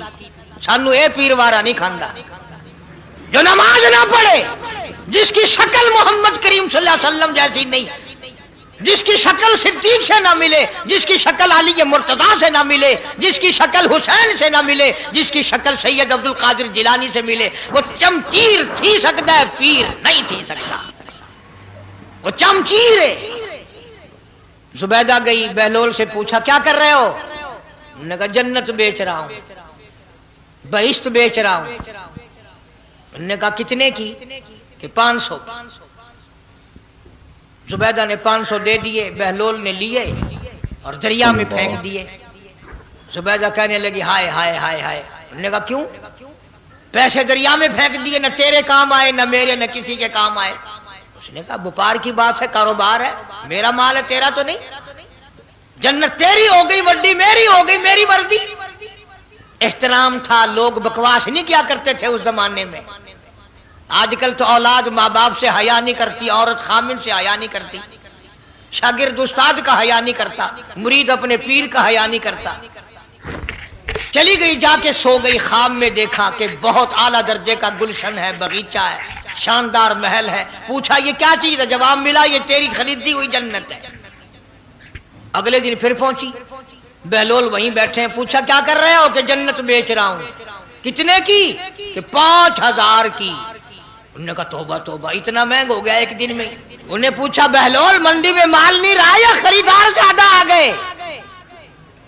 سانو اے پیروارا نہیں کھاندا۔ جو نماز نہ پڑھے، جس کی شکل محمد کریم صلی اللہ علیہ وسلم جیسی نہیں، جس کی شکل صدیق سے نہ ملے، جس کی شکل علی مرتضیٰ سے نہ ملے، جس کی شکل حسین سے نہ ملے، جس کی شکل سید عبد القادر جیلانی سے ملے، وہ چمچیر تھی سکتا ہے، پیر نہیں تھی سکتا، وہ چمچیر ہے۔ زبیدہ گئی، بہلول سے پوچھا کیا کر رہے ہو؟ انہوں نے کہا جنت بیچ رہا ہوں، بہشت بیچ رہا ہوں۔ انہوں نے کہا کتنے کی؟ کہ 500۔ زبیدہ نے 500 دے دیے، بہلول نے لیے اور دریا میں پھینک دیے۔ زبیدہ کہنے لگی ہائے ہائے ہائے ہائے۔ انہوں نے کہا کیوں؟ پیسے دریا میں پھینک دیے، نہ تیرے کام آئے نہ میرے نہ کسی کے کام آئے۔ اس نے کہا وپار کی بات ہے، کاروبار ہے، میرا مال ہے تیرا تو نہیں، جنت تیری ہو گئی، وڈی میری ہو گئی، میری وردی۔ احترام تھا، لوگ بکواس نہیں کیا کرتے تھے اس زمانے میں۔ آج کل تو اولاد ماں باپ سے حیا نہیں کرتی، عورت خامن سے حیا نہیں کرتی، شاگرد استاد کا حیا نہیں کرتا، مرید اپنے پیر کا حیا نہیں کرتا۔ چلی گئی، جا کے سو گئی، خواب میں دیکھا کہ بہت اعلیٰ درجے کا گلشن ہے، باغیچہ ہے، شاندار محل ہے۔ پوچھا یہ کیا چیز ہے؟ جواب ملا یہ تیری خریدی ہوئی جنت ہے۔ اگلے دن پھر پہنچی، بہلول وہیں بیٹھے ہیں، پوچھا کیا کر رہے ہو؟ کہ جنت بیچ رہا ہوں۔ کتنے کی؟ کہ 5000 کی۔ انہوں نے کہا توبہ توبہ، اتنا مہنگا ہو گیا ایک دن میں۔ انہیں پوچھا بہلول منڈی میں مال نہیں رہا یا خریدار زیادہ آ گئے؟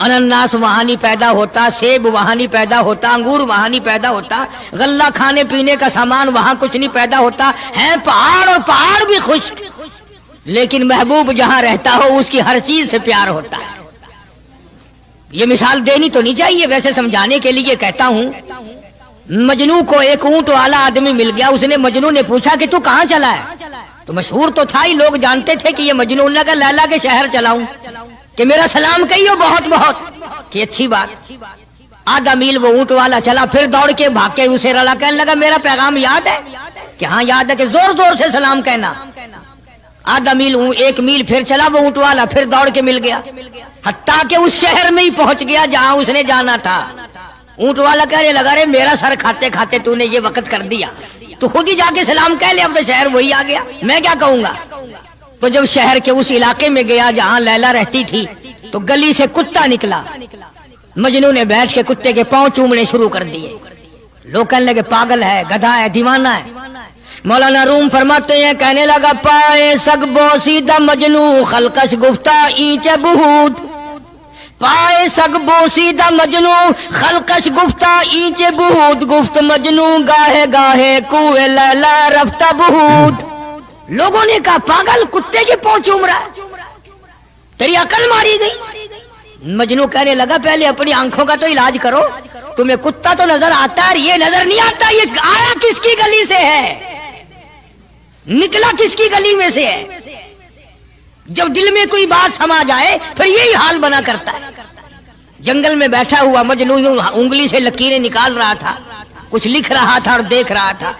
انناس وہاں نہیں پیدا ہوتا، سیب وہاں نہیں پیدا ہوتا، انگور وہاں نہیں پیدا ہوتا، غلہ کھانے پینے کا سامان وہاں کچھ نہیں پیدا ہوتا ہے، پہاڑ اور پہاڑ بھی خشک، لیکن محبوب جہاں رہتا ہو اس کی ہر چیز سے پیار ہوتا ہے۔ یہ مثال دینی تو نہیں چاہیے، ویسے سمجھانے کے لیے کہتا ہوں۔ مجنو کو ایک اونٹ والا آدمی مل گیا، اس نے مجنو نے پوچھا کہ تو کہاں چلا ہے؟ تو مشہور تو تھا ہی، لوگ جانتے تھے کہ یہ مجنون نے کہا لیلا کے شہر چلاؤں کہ میرا سلام کہیو بہت بہت، کہ اچھی بات۔ آدھا میل وہ اونٹ والا چلا، پھر دوڑ کے بھاگ کے اسے رلا، کہنے لگا میرا پیغام یاد ہے؟ کہ ہاں یاد ہے، کہ زور زور سے سلام کہنا۔ آدھا میل، ایک میل پھر چلا وہ اونٹ والا، پھر دوڑ کے مل گیا، حتیٰ کہ اس شہر میں ہی پہنچ گیا جہاں اس نے جانا تھا۔ اونٹ والا کہنے لگا رے میرا سر کھاتے کھاتے تو نے یہ وقت کر دیا، تو خود ہی جا کے سلام کہہ لے، اب تو شہر وہی آ گیا، میں کیا کہوں گا۔ تو جب شہر کے اس علاقے میں گیا جہاں لیلا رہتی تھی، تو گلی سے کتا نکلا، مجنو نے بیٹھ کے کتے کے پاؤں چومنے شروع کر دیے۔ لوگ کہنے لگے پاگل ہے، گدھا ہے، دیوانہ ہے۔ مولانا روم فرماتے ہیں، کہنے لگا پائے سگ بوسیدہ مجنو خلقش گفتہ اینچ بہود، پائے سگ بوسیدہ مجنو خلقش گفتہ اینچ بہود، گفت مجنو گاہے گاہے کوئے لیلا رفتہ بہود۔ لوگوں نے کہا پاگل، کتے کے پاؤں چوم رہا ہے، تیری عقل ماری گئی۔ مجنو کہنے لگا پہلے اپنی آنکھوں کا تو علاج کرو، تمہیں کتا تو نظر آتا ہے، یہ نظر نہیں آتا، یہ آیا کس کی گلی سے ہے، نکلا کس کی گلی میں سے ہے۔ جب دل میں کوئی بات سما جائے پھر یہی حال بنا کرتا ہے۔ جنگل میں بیٹھا ہوا مجنو یوں انگلی سے لکیریں نکال رہا تھا، کچھ لکھ رہا تھا اور دیکھ رہا تھا۔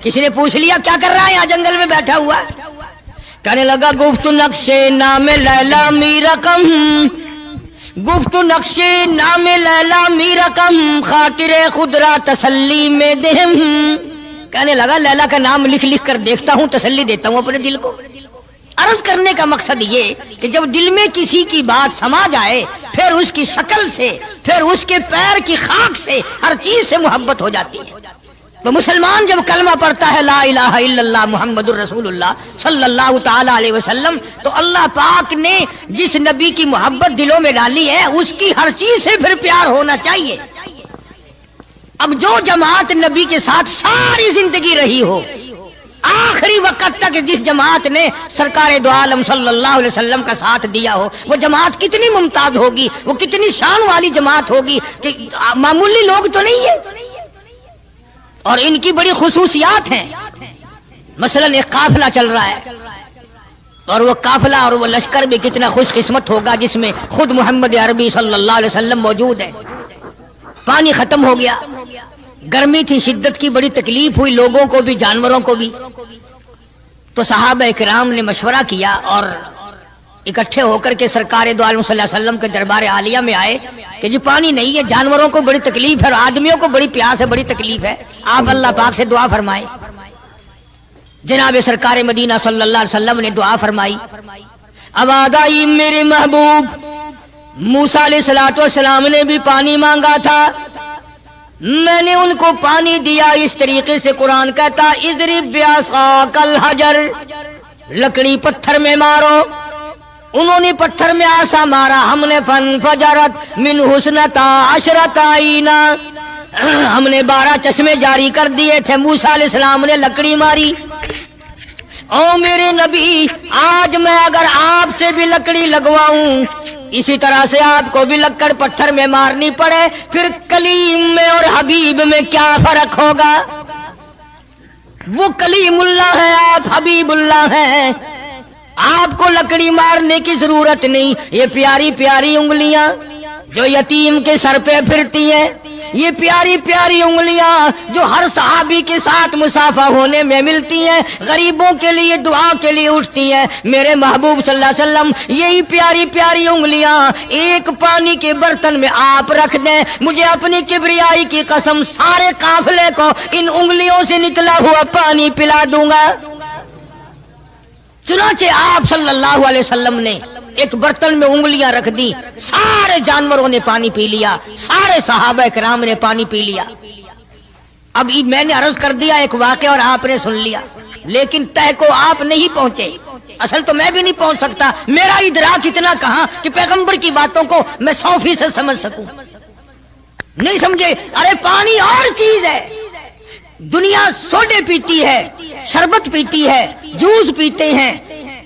کسی نے پوچھ لیا کیا کر رہا ہے یہاں جنگل میں بیٹھا ہوا؟ کہنے لگا گفت نقشے نام لیلا می رقم، گفت نقشے نام لیلا می رقم، خاطر خود را تسلی میں دہم۔ کہنے لگا لیلا کا نام لکھ لکھ کر دیکھتا ہوں، تسلی دیتا ہوں اپنے دل کو۔ عرض کرنے کا مقصد یہ کہ جب دل میں کسی کی بات سما جائے پھر اس کی شکل سے، پھر اس کے پیر کی خاک سے، ہر چیز سے محبت ہو جاتی ہے۔ تو مسلمان جب کلمہ پڑھتا ہے لا الہ الا اللہ محمد الرسول اللہ صلی اللہ تعالی علیہ وسلم، تو اللہ پاک نے جس نبی کی محبت دلوں میں ڈالی ہے اس کی ہر چیز سے پھر پیار ہونا چاہیے۔ اب جو جماعت نبی کے ساتھ ساری زندگی رہی ہو، آخری وقت تک جس جماعت نے سرکار دو عالم صلی اللہ علیہ وسلم کا ساتھ دیا ہو، وہ جماعت کتنی ممتاز ہوگی، وہ کتنی شان والی جماعت ہوگی کہ معمولی لوگ تو نہیں ہے، اور ان کی بڑی خصوصیات ہیں۔ مثلا ایک قافلہ چل رہا ہے، اور وہ قافلہ اور وہ لشکر بھی کتنا خوش قسمت ہوگا جس میں خود محمد عربی صلی اللہ علیہ وسلم موجود ہے۔ پانی ختم ہو گیا، گرمی تھی، شدت کی بڑی تکلیف ہوئی لوگوں کو بھی جانوروں کو بھی، تو صحابہ کرام نے مشورہ کیا اور اکٹھے ہو کر کے سرکار دو عالم صلی اللہ علیہ وسلم کے دربار عالیہ میں آئے کہ جی پانی نہیں ہے، جانوروں کو بڑی تکلیف ہے اور آدمیوں کو بڑی پیاس ہے، بڑی تکلیف ہے، آپ اللہ پاک سے دعا فرمائیں۔ جناب سرکار مدینہ صلی اللہ علیہ وسلم نے دعا فرمائی۔ اب آگائی میرے محبوب موسیٰ علیہ السلام نے بھی پانی مانگا تھا، میں نے ان کو پانی دیا اس طریقے سے قرآن کہتا اضرب بعصاک الحجر، لکڑی پتھر میں مارو، انہوں نے پتھر میں آسا مارا، ہم نے فانفجرت من حسنتا عشرت عینا، ہم نے 12 چشمے جاری کر دیے تھے۔ موسیٰ علیہ السلام نے لکڑی ماری۔ او میرے نبی، آج میں اگر آپ سے بھی لکڑی لگواؤں، اسی طرح سے آپ کو بھی لکڑ پتھر میں مارنی پڑے، پھر کلیم میں اور حبیب میں کیا فرق ہوگا؟ وہ کلیم اللہ ہے، آپ حبیب اللہ ہیں، آپ کو لکڑی مارنے کی ضرورت نہیں۔ یہ پیاری پیاری انگلیاں جو یتیم کے سر پہ پھرتی ہیں، یہ پیاری پیاری انگلیاں جو ہر صحابی کے ساتھ مسافہ ہونے میں ملتی ہیں، غریبوں کے لیے دعا کے لیے اٹھتی ہیں، میرے محبوب صلی اللہ علیہ وسلم یہی پیاری پیاری انگلیاں ایک پانی کے برتن میں آپ رکھ دیں، مجھے اپنی کبریائی کی قسم سارے قافلے کو ان انگلیوں سے نکلا ہوا پانی پلا دوں گا۔ چنانچہ آپ صلی اللہ علیہ وسلم نے ایک برتن میں انگلیاں رکھ دی، سارے جانوروں نے پانی پی لیا، سارے صحابہ کرام نے پانی پی لیا۔ اب میں نے عرض کر دیا ایک واقعہ اور آپ نے سن لیا، لیکن تہ کو آپ نہیں پہنچے۔ اصل تو میں بھی نہیں پہنچ سکتا، میرا ادراک اتنا کہاں کہ پیغمبر کی باتوں کو میں 100% سمجھ سکوں. نہیں سمجھے؟ ارے پانی اور چیز ہے. دنیا سوڈے پیتی ہے، شربت پیتی ہے، جوس پیتے ہیں،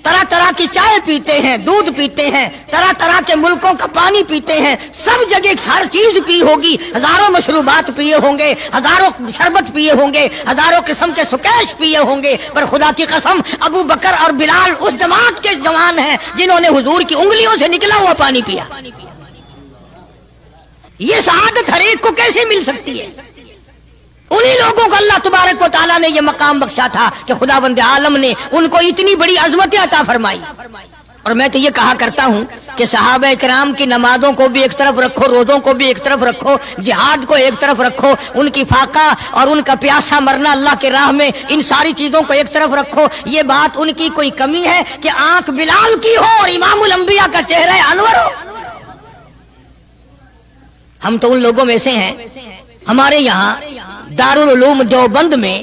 طرح طرح کی چائے پیتے ہیں، دودھ پیتے ہیں، طرح طرح کے ملکوں کا پانی پیتے ہیں، سب جگہ ہر چیز پی ہوگی، ہزاروں مشروبات پیے ہوں گے، ہزاروں شربت پیے ہوں گے، ہزاروں قسم کے سکیش پیے ہوں گے، پر خدا کی قسم ابو بکر اور بلال اس جماعت کے جوان ہیں جنہوں نے حضور کی انگلیوں سے نکلا ہوا پانی پیا. یہ سعادت ہر ایک کو کیسے مل سکتی ہے؟ انہی لوگوں کو اللہ تبارک و تعالیٰ نے یہ مقام بخشا تھا کہ خداوند عالم نے ان کو اتنی بڑی عظمت عطا فرمائی. اور میں تو یہ کہا کرتا ہوں کہ صحابہ کرام کی نمازوں کو بھی ایک طرف رکھو، روزوں کو بھی ایک طرف رکھو، جہاد کو ایک طرف رکھو، ان کی فاقہ اور ان کا پیاسا مرنا اللہ کے راہ میں، ان ساری چیزوں کو ایک طرف رکھو. یہ بات ان کی کوئی کمی ہے کہ آنکھ بلال کی ہو اور امام الانبیاء کا چہرہ انور ہو؟ ہم تو ان لوگوں میں سے ہیں. ہمارے یہاں دارالعلوم دیوبند میں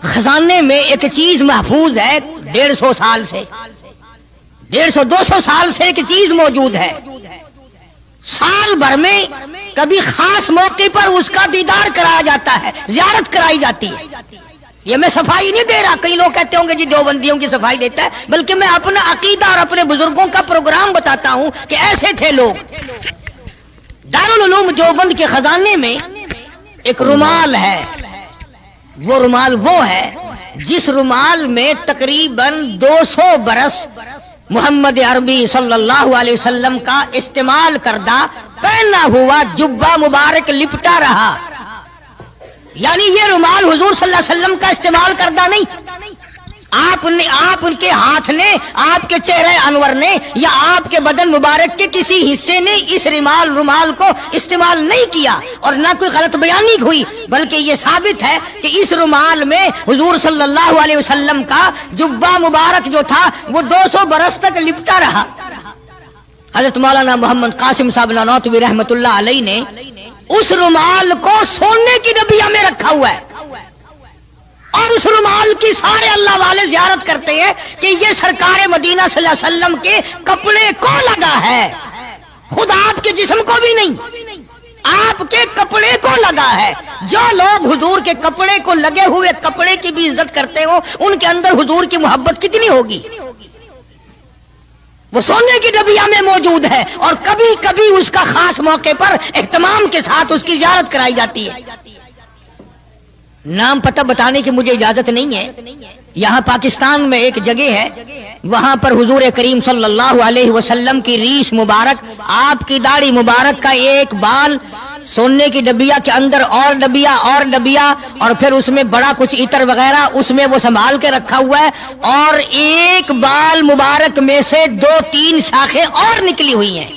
خزانے میں ایک چیز محفوظ ہے 150 سال سے، 150-200 سال سے ایک چیز موجود ہے. سال بھر میں کبھی خاص موقع پر اس کا دیدار کرایا جاتا ہے، زیارت کرائی جاتی ہے. یہ میں صفائی نہیں دے رہا، کئی لوگ کہتے ہوں گے جی دیوبندیوں کی صفائی دیتا ہے، بلکہ میں اپنا عقیدہ اور اپنے بزرگوں کا پروگرام بتاتا ہوں کہ ایسے تھے لوگ. دارالعلوم دیوبند کے خزانے میں ایک رومال ہے. وہ رومال وہ ہے جس رومال میں تقریباً 200 برس محمد عربی صلی اللہ علیہ وسلم کا استعمال کردہ پہنا ہوا جبہ مبارک لپٹا رہا. یعنی یہ رومال حضور صلی اللہ علیہ وسلم کا استعمال کردہ نہیں، آپ ان کے ہاتھ نے، آپ کے چہرے انور نے یا آپ کے بدن مبارک کے کسی حصے نے اس رومال کو استعمال نہیں کیا، اور نہ کوئی غلط بیانی ہوئی، بلکہ یہ ثابت ہے کہ اس رومال میں حضور صلی اللہ علیہ وسلم کا جبہ مبارک جو تھا وہ 200 برس تک لپٹا رہا. حضرت مولانا محمد قاسم صاحب نانوتوی رحمت اللہ علیہ نے اس رومال کو سونے کی ڈبیا میں رکھا ہوا ہے، اور اس رومال کی سارے اللہ والے زیارت کرتے ہیں کہ یہ سرکار مدینہ صلی اللہ علیہ وسلم کے کپڑے کو لگا ہے، خود آپ کے جسم کو بھی نہیں، آپ کے کپڑے کو لگا ہے. جو لوگ حضور کے کپڑے کو لگے ہوئے کپڑے کی بھی عزت کرتے ہو، ان کے اندر حضور کی محبت کتنی ہوگی؟ وہ سونے کی ڈبیا میں موجود ہے، اور کبھی کبھی اس کا خاص موقع پر اہتمام کے ساتھ اس کی زیارت کرائی جاتی ہے. نام پتہ بتانے کی مجھے اجازت نہیں ہے. یہاں پاکستان میں ایک جگہ ہے، وہاں پر حضور کریم صلی اللہ علیہ وسلم کی ریش مبارک، آپ کی داڑھی مبارک کا ایک بال سونے کی ڈبیا کے اندر اور ڈبیا اور پھر اس میں بڑا کچھ عطر وغیرہ اس میں وہ سنبھال کے رکھا ہوا ہے، اور ایک بال مبارک میں سے 2-3 شاخیں اور نکلی ہوئی ہیں.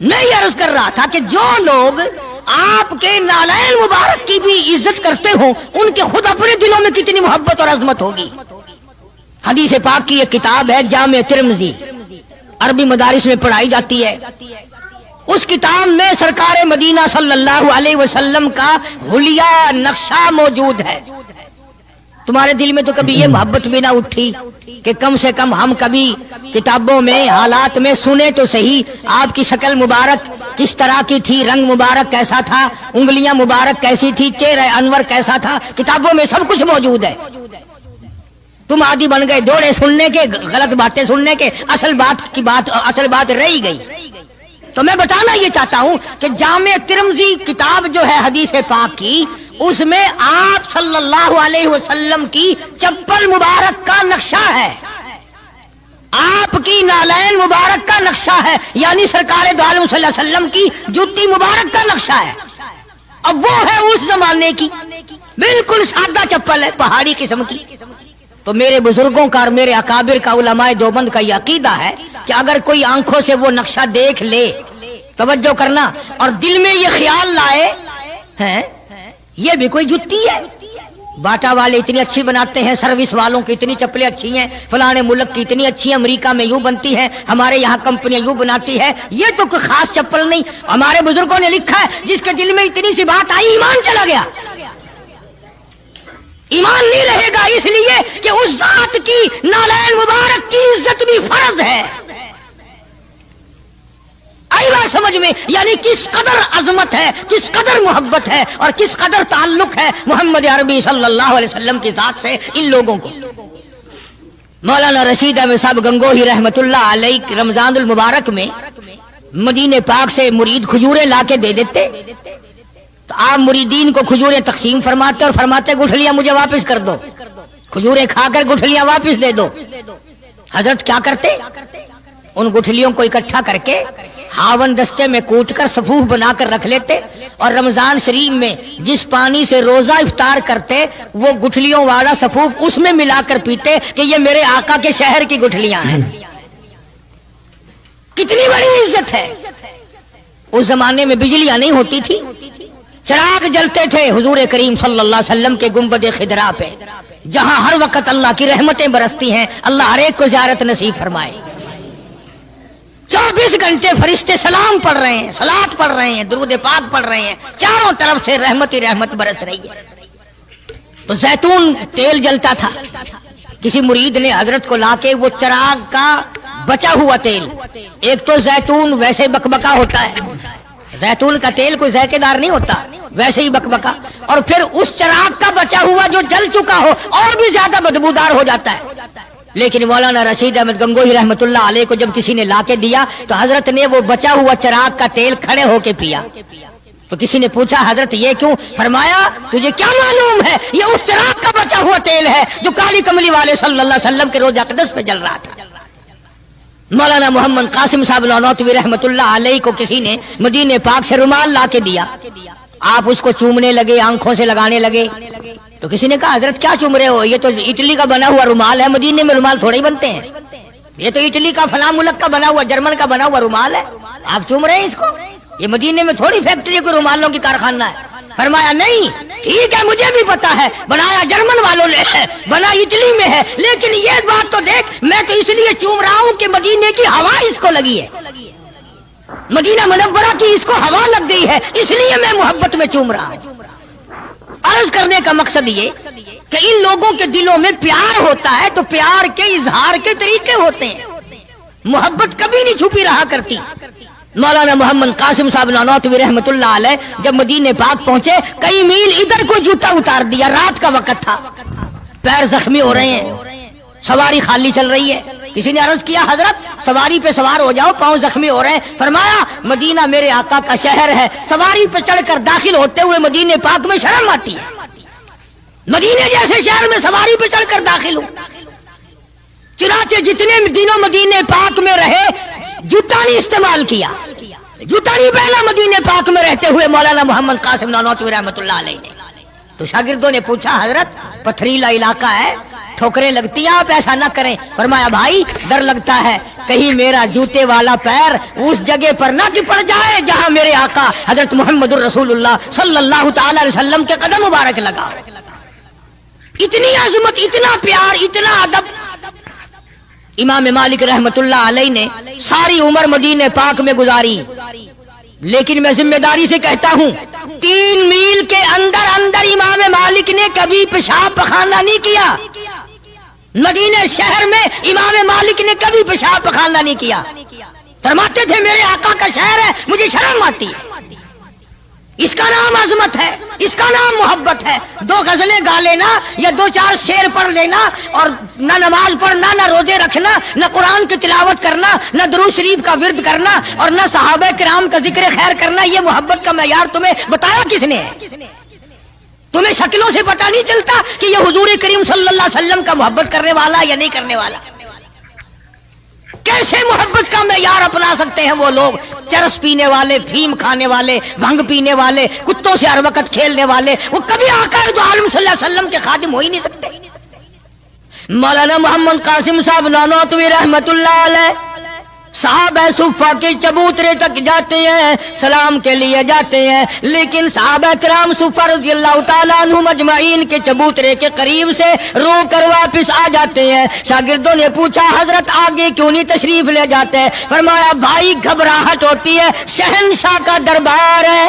میں یہ عرض کر رہا تھا کہ جو لوگ آپ کے نالین مبارک کی بھی عزت کرتے ہوں، ان کے خود اپنے دلوں میں کتنی محبت اور عظمت ہوگی. حدیث پاک کی ایک کتاب ہے جامع ترمذی، عربی مدارس میں پڑھائی جاتی ہے. اس کتاب میں سرکار مدینہ صلی اللہ علیہ وسلم کا حلیہ نقشہ موجود ہے. تمہارے دل میں تو کبھی یہ محبت بھی نہ اٹھی کہ کم سے کم ہم کبھی کتابوں میں حالات میں سنے تو صحیح آپ کی شکل مبارک کس طرح کی تھی، رنگ مبارک کیسا تھا، انگلیاں مبارک کیسی تھی، چہرہ انور کیسا تھا؟ کتابوں میں سب کچھ موجود ہے. تم عادی بن گئے دوڑے سننے کے، غلط باتیں سننے کے، اصل بات رہی گئی. تو میں بتانا یہ چاہتا ہوں کہ جامع ترمذی کتاب جو ہے حدیث پاک کی، اس میں آپ صلی اللہ علیہ وسلم کی چپل مبارک کا نقشہ ہے، آپ کی نالین مبارک کا نقشہ ہے، یعنی سرکار دو عالم صلی اللہ علیہ وسلم کی جوتی مبارک کا نقشہ ہے. اب وہ ہے اس زمانے کی بالکل سادہ چپل ہے، پہاڑی قسم کی. تو میرے بزرگوں کا اور میرے اکابر کا، علماء دیوبند کا یہ عقیدہ ہے کہ اگر کوئی آنکھوں سے وہ نقشہ دیکھ لے، توجہ کرنا، اور دل میں یہ خیال لائے ہیں یہ بھی کوئی جتی ہے، باٹا والے اتنی اچھی بناتے ہیں، سروس والوں کی اتنی چپلیں اچھی ہیں، فلانے ملک کی اتنی اچھی ہیں، امریکہ میں یوں بنتی ہیں، ہمارے یہاں کمپنیاں یوں بناتی ہے، یہ تو کوئی خاص چپل نہیں. ہمارے بزرگوں نے لکھا ہے جس کے دل میں اتنی سی بات آئی ایمان چلا گیا. ایمان نہیں رہے گا، اس لیے کہ اس ذات کی نالین مبارک کی عزت بھی فرض ہے۔ آئی بات سمجھ میں؟ یعنی کس قدر عظمت ہے، کس قدر محبت ہے اور کس قدر تعلق ہے محمد عربی صلی اللہ علیہ وسلم کی ذات سے ان لوگوں کو۔ مولانا رشید احمد صاحب گنگوہی رحمت اللہ علیہ رمضان المبارک میں مدینے پاک سے مرید کھجوریں لا کے دے دیتے تو آپ مریدین کو کھجوریں تقسیم فرماتے اور فرماتے گٹھلیاں مجھے واپس کر دو، کھجوریں کھا کر گٹھلیاں واپس دے دو۔ حضرت کیا کرتے؟ ان گٹھلیوں کو اکٹھا کر کے ہاون دستے میں کوٹ کر صفوف بنا کر رکھ لیتے اور رمضان شریف میں جس پانی سے روزہ افطار کرتے وہ گٹھلیوں والا صفوف اس میں ملا کر پیتے کہ یہ میرے آقا کے شہر کی گٹھلیاں ہیں۔ کتنی بڑی عزت ہے۔ اس زمانے میں بجلیاں نہیں ہوتی تھی، چراغ جلتے تھے حضور کریم صلی اللہ علیہ وسلم کے گنبد خضرا پہ، جہاں ہر وقت اللہ کی رحمتیں برستی ہیں۔ اللہ ہر ایک کو زیارت نصیب فرمائے۔ 24 گھنٹے فرشتے سلام پڑھ رہے ہیں، صلات پڑھ رہے ہیں، درود پاک پڑھ رہے ہیں، چاروں طرف سے رحمت ہی رحمت برس رہی ہے۔ تو زیتون تیل جلتا تھا، کسی مرید نے حضرت کو لا کے وہ چراغ کا بچا ہوا تیل، ایک تو زیتون ویسے بکبکا ہوتا ہے، زیتون کا تیل کوئی ذائقے دار نہیں ہوتا، ویسے ہی بکبکا، اور پھر اس چراغ کا بچا ہوا جو جل چکا ہو اور بھی زیادہ بدبودار ہو جاتا ہے۔ لیکن مولانا رشید احمد گنگوہی رحمت اللہ علیہ کو جب کسی نے لا کے دیا تو حضرت نے وہ بچا ہوا چراغ کا تیل کھڑے ہو کے پیا۔ تو کسی نے پوچھا حضرت یہ کیوں؟ فرمایا تجھے کیا معلوم ہے یہ اس چراغ کا بچا ہوا تیل ہے جو کالی کملی والے صلی اللہ علیہ وسلم کے روضہ اقدس پہ جل رہا تھا۔ مولانا محمد قاسم صاحب نانوتوی رحمت اللہ علیہ کو کسی نے مدینے پاک سے رومال لا کے دیا، آپ اس کو چومنے لگے، آنکھوں سے لگانے لگے۔ تو کسی نے کہا حضرت کیا چوم رہے ہو؟ یہ تو اٹلی کا بنا ہوا رومال ہے، مدینے میں رومال تھوڑے ہی بنتے ہیں، یہ تو اٹلی کا فلاں ملک کا بنا ہوا، جرمن کا بنا ہوا رومال ہے، آپ چوم رہے ہیں اس کو؟ یہ مدینے میں تھوڑی فیکٹری کو رومالوں کی کارخانہ ہے۔ فرمایا نہیں ٹھیک ہے مجھے بھی پتا ہے بنایا جرمن والوں نے ہے، بنا اٹلی میں ہے، لیکن یہ بات تو دیکھ میں تو اس لیے چوم رہا ہوں کہ مدینے کی ہوا اس کو لگی ہے، مدینہ منورہ کی اس کو ہوا لگ گئی ہے، اس لیے میں محبت میں چوم رہا ہوں۔ عرض کرنے کا مقصد یہ کہ ان لوگوں کے دلوں میں پیار ہوتا ہے تو پیار کے اظہار کے طریقے ہوتے ہیں، محبت کبھی نہیں چھپی رہا کرتی۔ مولانا محمد قاسم صاحب نانوتوی رحمت اللہ علیہ جب مدینے پاک پہنچے کئی میل ادھر کو جوتا اتار دیا، رات کا وقت تھا، پیر زخمی ہو رہے ہیں، سواری خالی چل رہی ہے۔ کسی نے عرض کیا حضرت سواری پہ سوار ہو جاؤ، پاؤں زخمی ہو رہے ہیں۔ فرمایا مدینہ میرے آقا کا شہر ہے، سواری پہ چڑھ کر داخل ہوتے ہوئے مدینے پاک میں شرم آتی ہے، مدینے جیسے شہر میں سواری پہ چڑھ کر داخل ہوں۔ چنانچہ جتنے دنوں مدینے پاک میں رہے جوتا نہیں استعمال کیا، جوتا نہیں پہنا مدینے پاک میں رہتے ہوئے مولانا محمد قاسم نانوتوی رحمت اللہ علیہ نے۔ تو شاگردوں نے پوچھا حضرت پتھریلا علاقہ ہے، ٹھوکریں لگتی ہیں، آپ ایسا نہ کریں۔ فرمایا بھائی ڈر لگتا ہے کہیں میرا جوتے والا پیر اس جگہ پر نہ پڑ جائے جہاں میرے آقا حضرت محمد الرسول اللہ صلی اللہ تعالی علیہ وسلم کے قدم مبارک لگا۔ اتنی عظمت، اتنا پیار، اتنا ادب۔ امام مالک رحمت اللہ علیہ نے ساری عمر مدینے پاک میں گزاری، لیکن میں ذمہ داری سے کہتا ہوں 3 میل کے اندر اندر امام مالک نے کبھی پیشاب پخانہ نہیں کیا، مدینے شہر میں امام مالک نے کبھی پیشاب پخانہ نہیں کیا۔ فرماتے تھے میرے آقا کا شہر ہے مجھے شرم آتی ہے، اس کا نام عظمت ہے، اس کا نام محبت ہے۔ 2 غزلیں گا لینا یا 2-4 شعر پڑھ لینا اور نہ نماز پڑھنا، نہ روزے رکھنا، نہ قرآن کی تلاوت کرنا، نہ درود شریف کا ورد کرنا اور نہ صحابہ کرام کا ذکر خیر کرنا، یہ محبت کا معیار تمہیں بتایا کس نے ہے؟ تمہیں شکلوں سے پتہ نہیں چلتا کہ یہ حضور کریم صلی اللہ علیہ وسلم کا محبت کرنے والا یا نہیں کرنے والا؟ کیسے محبت کا معیار اپنا سکتے ہیں وہ لوگ، چرس پینے والے، فیم کھانے والے، بھنگ پینے والے، کتوں سے ہر وقت کھیلنے والے، وہ کبھی آقا دو عالم صلی اللہ علیہ وسلم کے خادم ہو ہی نہیں سکتے۔ مولانا محمد قاسم صاحب نانوتوی رحمت اللہ علیہ صحابہ صفہ کے چبوترے تک جاتے ہیں، سلام کے لیے جاتے ہیں، لیکن صحابہ کرام صفہ رضی اللہ تعالیٰ عنہم اجمعین کے چبوترے کے قریب سے رو کر واپس آ جاتے ہیں۔ شاگردوں نے پوچھا حضرت آگے کیوں نہیں تشریف لے جاتے؟ فرمایا بھائی گھبراہٹ ہوتی ہے، شہنشاہ کا دربار ہے،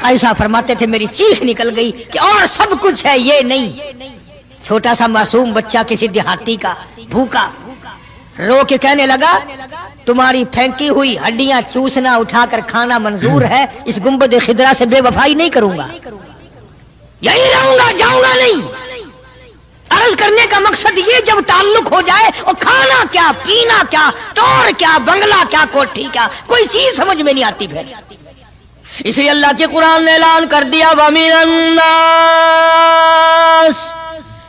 قاری صاحب فرماتے تھے میری چیخ نکل گئی کہ اور سب کچھ ہے یہ نہیں. چھوٹا سا معصوم بچہ کسی دیہاتی کا بھوکا رو کے کہنے لگا تمہاری پھینکی ہوئی ہڈیاں چوسنا اٹھا کر کھانا منظور ہے, اس گنبد خضرا سے بے وفائی نہیں کروں گا, یہی رہوں گا, جاؤں گا نہیں. عرض کرنے کا مقصد یہ جب تعلق ہو جائے اور کھانا کیا, پینا کیا, ٹور کیا, بنگلہ کیا, کوٹھی کیا, کوئی چیز سمجھ میں نہیں آتی. پھر اس لیے اللہ کے قرآن نے اعلان کر دیا وَمِنَ النَّاسِ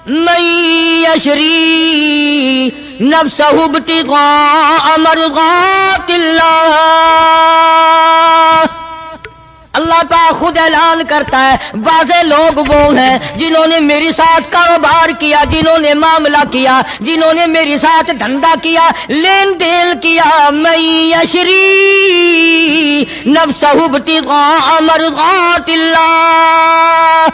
مَن يَشْرِي نَفْسَهُ ابْتِغَاءَ مَرْضَاتِ اللَّهِ. اللہ تعالیٰ خود اعلان کرتا ہے بعض لوگ وہ ہیں جنہوں نے میرے ساتھ کاروبار کیا, جنہوں نے معاملہ کیا, جنہوں نے میرے ساتھ دھندا کیا, لین دین کیا. من یشری نفسہ ابتغاء مرضات اللہ.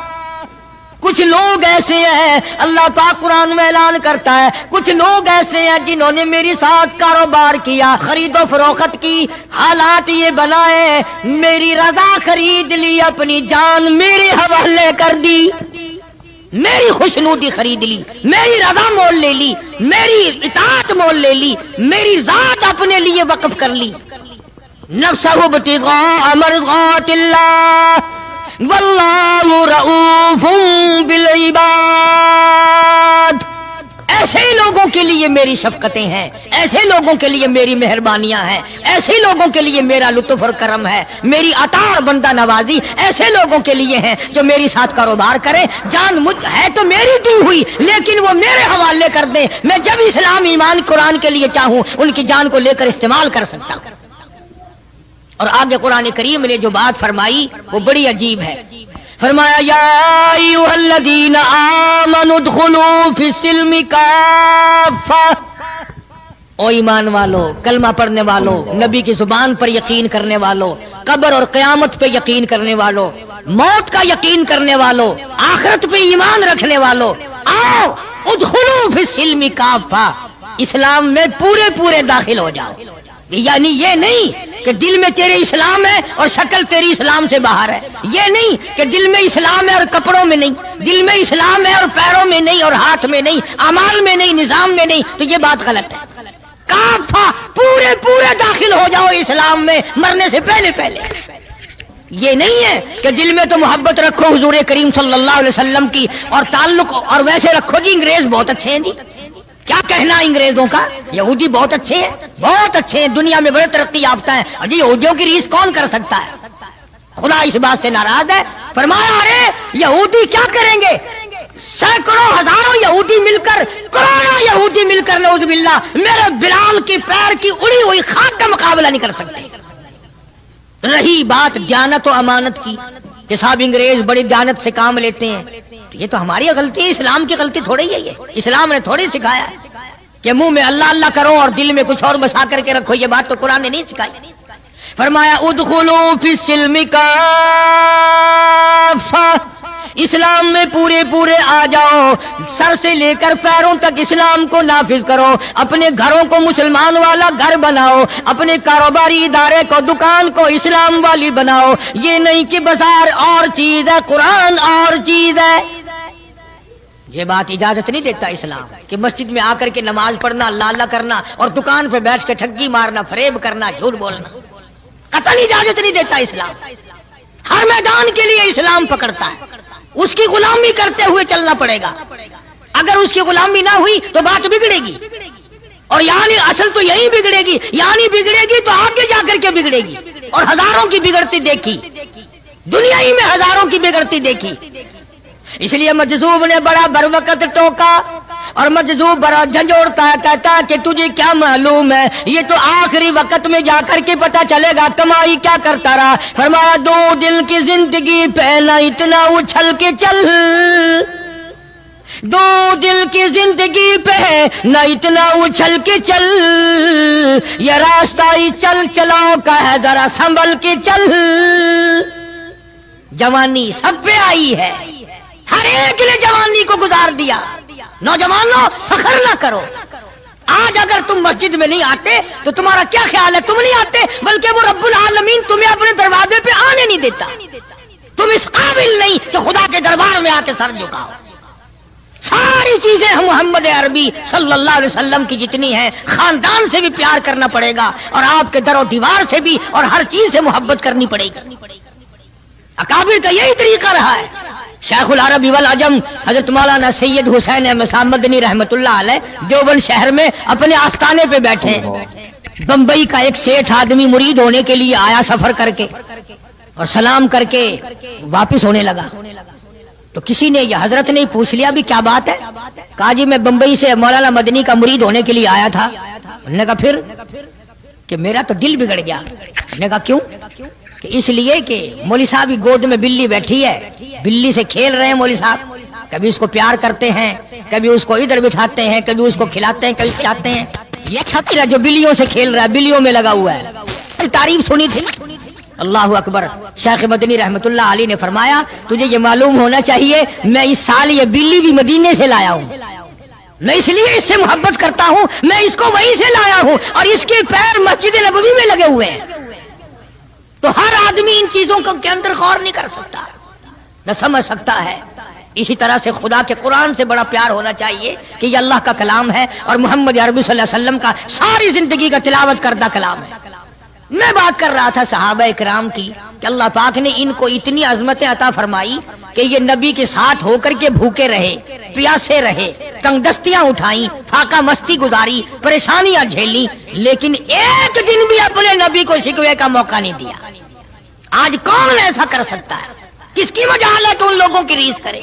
کچھ لوگ ایسے ہیں, اللہ پاک قرآن میں اعلان کرتا ہے کچھ لوگ ایسے ہیں جنہوں نے میرے ساتھ کاروبار کیا, خرید و فروخت کی, حالات یہ بنائے, میری رضا خرید لی, اپنی جان میرے حوالے کر دی, میری خوشنودی خرید لی, میری رضا مول لے لی, میری اطاعت مول لے لی, میری ذات اپنے لیے وقف کر لی. نفسہ ابتغاء مرضات اللہ واللہ رؤوف بالعباد. ایسے لوگوں کے لیے میری شفقتیں ہیں, ایسے لوگوں کے لیے میری مہربانیاں ہیں, ایسے لوگوں کے لیے میرا لطف اور کرم ہے, میری عطا اور بندہ نوازی ایسے لوگوں کے لیے ہیں جو میری ساتھ کاروبار کریں. جان مجھ ہے تو میری دی ہوئی لیکن وہ میرے حوالے کر دیں, میں جب اسلام ایمان قرآن کے لیے چاہوں ان کی جان کو لے کر استعمال کر سکتا ہوں. اور آگے قرآن کریم نے جو بات فرمائی وہ بڑی عجیب ہے. فرمایا یا ایھا الذین آمنوا ادخلوا فی السلم کافہ. او ایمان والو, کلمہ پڑھنے والو, نبی کی زبان پر یقین کرنے والو, قبر اور قیامت پہ یقین کرنے والو, موت کا یقین کرنے والو, آخرت پہ ایمان رکھنے والو, آؤ ادخلوا فی السلم کافہ, اسلام میں پورے پورے داخل ہو جاؤ. یعنی یہ نہیں کہ دل میں تیرے اسلام ہے اور شکل تیری اسلام سے باہر ہے, یہ نہیں کہ دل میں اسلام ہے اور کپڑوں میں نہیں, دل میں اسلام ہے اور پیروں میں نہیں اور ہاتھ میں نہیں, اعمال میں نہیں, نظام میں نہیں, تو یہ بات غلط ہے. کافہ پورے پورے داخل ہو جاؤ اسلام میں مرنے سے پہلے پہلے. یہ نہیں ہے کہ دل میں تو محبت رکھو حضور کریم صلی اللہ علیہ وسلم کی اور تعلق, اور ویسے رکھو جی انگریز بہت اچھے ہیں جی, کیا کہنا انگریزوں کا, یہودی بہت اچھے ہیں, بہت اچھے ہیں, دنیا میں بڑے ترقی یافتہ ہیں. جی یہودیوں کی ریس کون کر سکتا ہے؟ خدا اس بات سے ناراض ہے. فرمایا ارے یہودی کیا کریں گے, سینکڑوں ہزاروں یہودی مل کر, کروڑوں یہودی مل کر نعوذ باللہ میرے بلال کی پیر کی اڑی ہوئی خاک کا مقابلہ نہیں کر سکتے. رہی بات دیانت و امانت کی کہ صاحب انگریز بڑی دیانت سے کام لیتے ہیں, یہ تو ہماری غلطی ہے, اسلام کی غلطی تھوڑی ہے. یہ اسلام نے تھوڑی سکھایا کہ منہ میں اللہ اللہ کرو اور دل میں کچھ اور بسا کر کے رکھو, یہ بات تو قرآن نے نہیں سکھائی. فرمایا ادخلوا فی السلم کافہ, اسلام میں پورے پورے آ جاؤ, سر سے لے کر پیروں تک اسلام کو نافذ کرو, اپنے گھروں کو مسلمان والا گھر بناؤ, اپنے کاروباری ادارے کو, دکان کو اسلام والی بناؤ. یہ نہیں کہ بازار اور چیز ہے, قرآن اور چیز ہے. یہ بات اجازت نہیں دیتا اسلام کہ مسجد میں آ کر کے نماز پڑھنا, اللہ اللہ کرنا اور دکان پہ بیٹھ کے ٹھگی مارنا, فریب کرنا, جھوٹ بولنا, قطعی اجازت نہیں دیتا اسلام. ہر میدان کے لیے اسلام پکڑتا ہے, اس کی غلامی کرتے ہوئے چلنا پڑے گا. اگر اس کی غلامی نہ ہوئی تو بات بگڑے گی, اور یعنی اصل تو یہی بگڑے گی, یعنی بگڑے گی تو آگے جا کر کے بگڑے گی. اور ہزاروں کی بگڑتی دیکھی, دنیا ہی میں ہزاروں کی بگڑتی دیکھی. اس لیے مجذوب نے بڑا بر وقت ٹوکا, اور مجذوب بڑا جھنجھوڑتا ہے, کہتا کہ تجھے کیا معلوم ہے, یہ تو آخری وقت میں جا کر کے پتہ چلے گا کمائی کیا کرتا رہا. فرمایا دو دل کی زندگی پہ نہ اتنا اچھل کے چل, دو دل کی زندگی پہ نہ اتنا اچھل کے چل, یہ راستہ ہی چل چلاؤ کا ہے, ذرا سنبھل کے چل. جوانی سب پہ آئی ہے, ہر ایک نے جوانی کو گزار دیا. نوجوانوں فخر نہ کرو, آج اگر تم مسجد میں نہیں آتے تو تمہارا کیا خیال ہے, تم نہیں آتے بلکہ وہ رب العالمین تمہیں اپنے دروازے پہ آنے نہیں دیتا. تم اس قابل نہیں کہ خدا کے دربار میں آ کے سر جھکاؤ. ساری چیزیں ہم محمد عربی صلی اللہ علیہ وسلم کی جتنی ہیں، خاندان سے بھی پیار کرنا پڑے گا اور آپ کے در و دیوار سے بھی اور ہر چیز سے محبت کرنی پڑے گی. اکابر کا یہی طریقہ رہا ہے. شیخ العرب والعجم حضرت مولانا سید حسین احمد صاحب مدنی رحمت اللہ علیہ دیوبند شہر میں اپنے آستانے پہ بیٹھے ہیں. بمبئی کا ایک سیٹھ آدمی مرید ہونے کے لیے آیا سفر کر کے اور سلام کر کے واپس ہونے لگا. تو کسی نے یہ حضرت نے پوچھ لیا بھی کیا بات ہے؟ کہا جی میں بمبئی سے مولانا مدنی کا مرید ہونے کے لیے آیا تھا. انہوں نے کہا پھر؟ کہ میرا تو دل بگڑ گیا. انہوں نے کہا کیوں؟ کہ اس لیے کہ مولوی صاحب کی گود میں بلی بیٹھی ہے، بلی سے کھیل رہے ہیں مولوی صاحب، کبھی اس کو پیار کرتے ہیں، کبھی اس کو ادھر بٹھاتے ہیں، کبھی اس کو کھلاتے ہیں، کبھی کھلاتے ہیں. یہ چھتر ہے جو بلیوں سے کھیل رہا ہے، بلیوں میں لگا ہوا ہے. تعریف سنی تھی. اللہ اکبر. شیخ مدنی رحمت اللہ علیہ نے فرمایا تجھے یہ معلوم ہونا چاہیے میں اس سال یہ بلی بھی مدینے سے لایا ہوں، میں اس لیے اس سے محبت کرتا ہوں، میں اس کو وہیں سے لایا ہوں اور اس کے پیر مسجد نبوی میں لگے ہوئے ہیں. تو ہر آدمی ان چیزوں کو کے اندر غور نہیں کر سکتا، نہ سمجھ سکتا ہے. اسی طرح سے خدا کے قرآن سے بڑا پیار ہونا چاہیے کہ یہ اللہ کا کلام ہے اور محمد عربی صلی اللہ علیہ وسلم کا ساری زندگی کا تلاوت کردہ کلام ہے. میں بات کر رہا تھا صحابہ کرام کی کہ اللہ پاک نے ان کو اتنی عظمتیں عطا فرمائی کہ یہ نبی کے ساتھ ہو کر کے بھوکے رہے، پیاسے رہے، تنگ دستیاں اٹھائیں، فاقہ مستی گزاری، پریشانیاں جھیلی، لیکن ایک دن بھی اپنے نبی کو شکوے کا موقع نہیں دیا. آج کون ایسا کر سکتا ہے؟ کس کی مجال ہے کہ ان لوگوں کی ریس کرے؟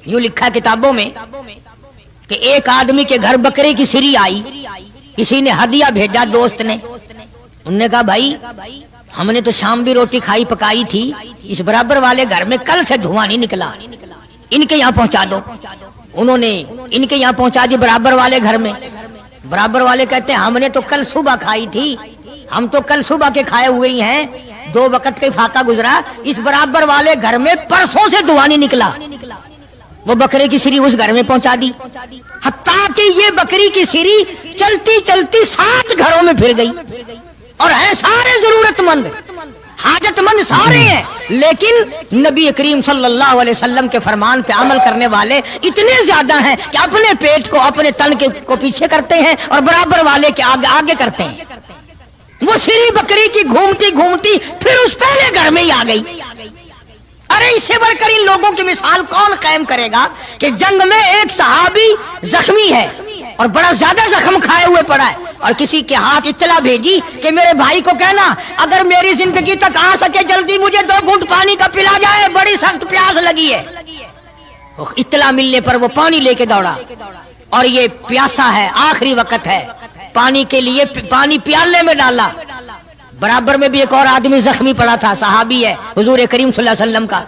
یوں لکھا کتابوں میں کہ ایک آدمی کے گھر بکرے کی سری آئی، کسی نے ہدیہ بھیجا دوست نے. انہوں نے کہا بھائی ہم نے تو شام بھی روٹی کھائی پکائی تھی، اس برابر والے گھر میں کل سے دھواں نہیں نکلا، ان کے یہاں پہنچا دو. انہوں نے ان کے یہاں پہنچا دی برابر والے گھر میں. برابر والے کہتے ہیں ہم نے تو کل صبح کھائی تھی، ہم تو کل صبح کے کھائے ہوئے ہی ہیں، 2 وقت کا فاقہ گزرا، اس برابر والے گھر میں پرسوں سے دھواں نہیں نکلا. وہ بکرے کی سری اس گھر میں پہنچا دی، حتیٰ کہ یہ بکری کی سری چلتی چلتی 7 گھروں میں پھر گئی اور ہیں سارے ضرورت مند، حاجت مند سارے ہیں، لیکن نبی کریم صلی اللہ علیہ وسلم کے فرمان پہ عمل کرنے والے اتنے زیادہ ہیں کہ اپنے پیٹ کو اپنے تن کو پیچھے کرتے ہیں اور برابر والے کے آگے آگے کرتے ہیں. وہ سری بکری کی گھومتی گھومتی پھر اس پہلے گھر میں ہی آ گئی. ارے اس سے بڑھ کر ان لوگوں کی مثال کون قائم کرے گا کہ جنگ میں ایک صحابی زخمی ہے اور بڑا زیادہ زخم کھائے ہوئے پڑا ہے اور کسی کے ہاتھ اطلاع بھیجی کہ میرے بھائی کو کہنا اگر میری زندگی تک آ سکے جلدی مجھے 2 گھونٹ پانی کا پلا جائے، بڑی سخت پیاس لگی ہے. اطلاع ملنے پر وہ پانی لے کے دوڑا اور یہ پیاسا ہے، آخری وقت ہے، پانی کے لیے پانی پیالے میں ڈالا. برابر میں بھی ایک اور آدمی زخمی پڑا تھا، صحابی ہے حضور کریم صلی اللہ علیہ وسلم کا.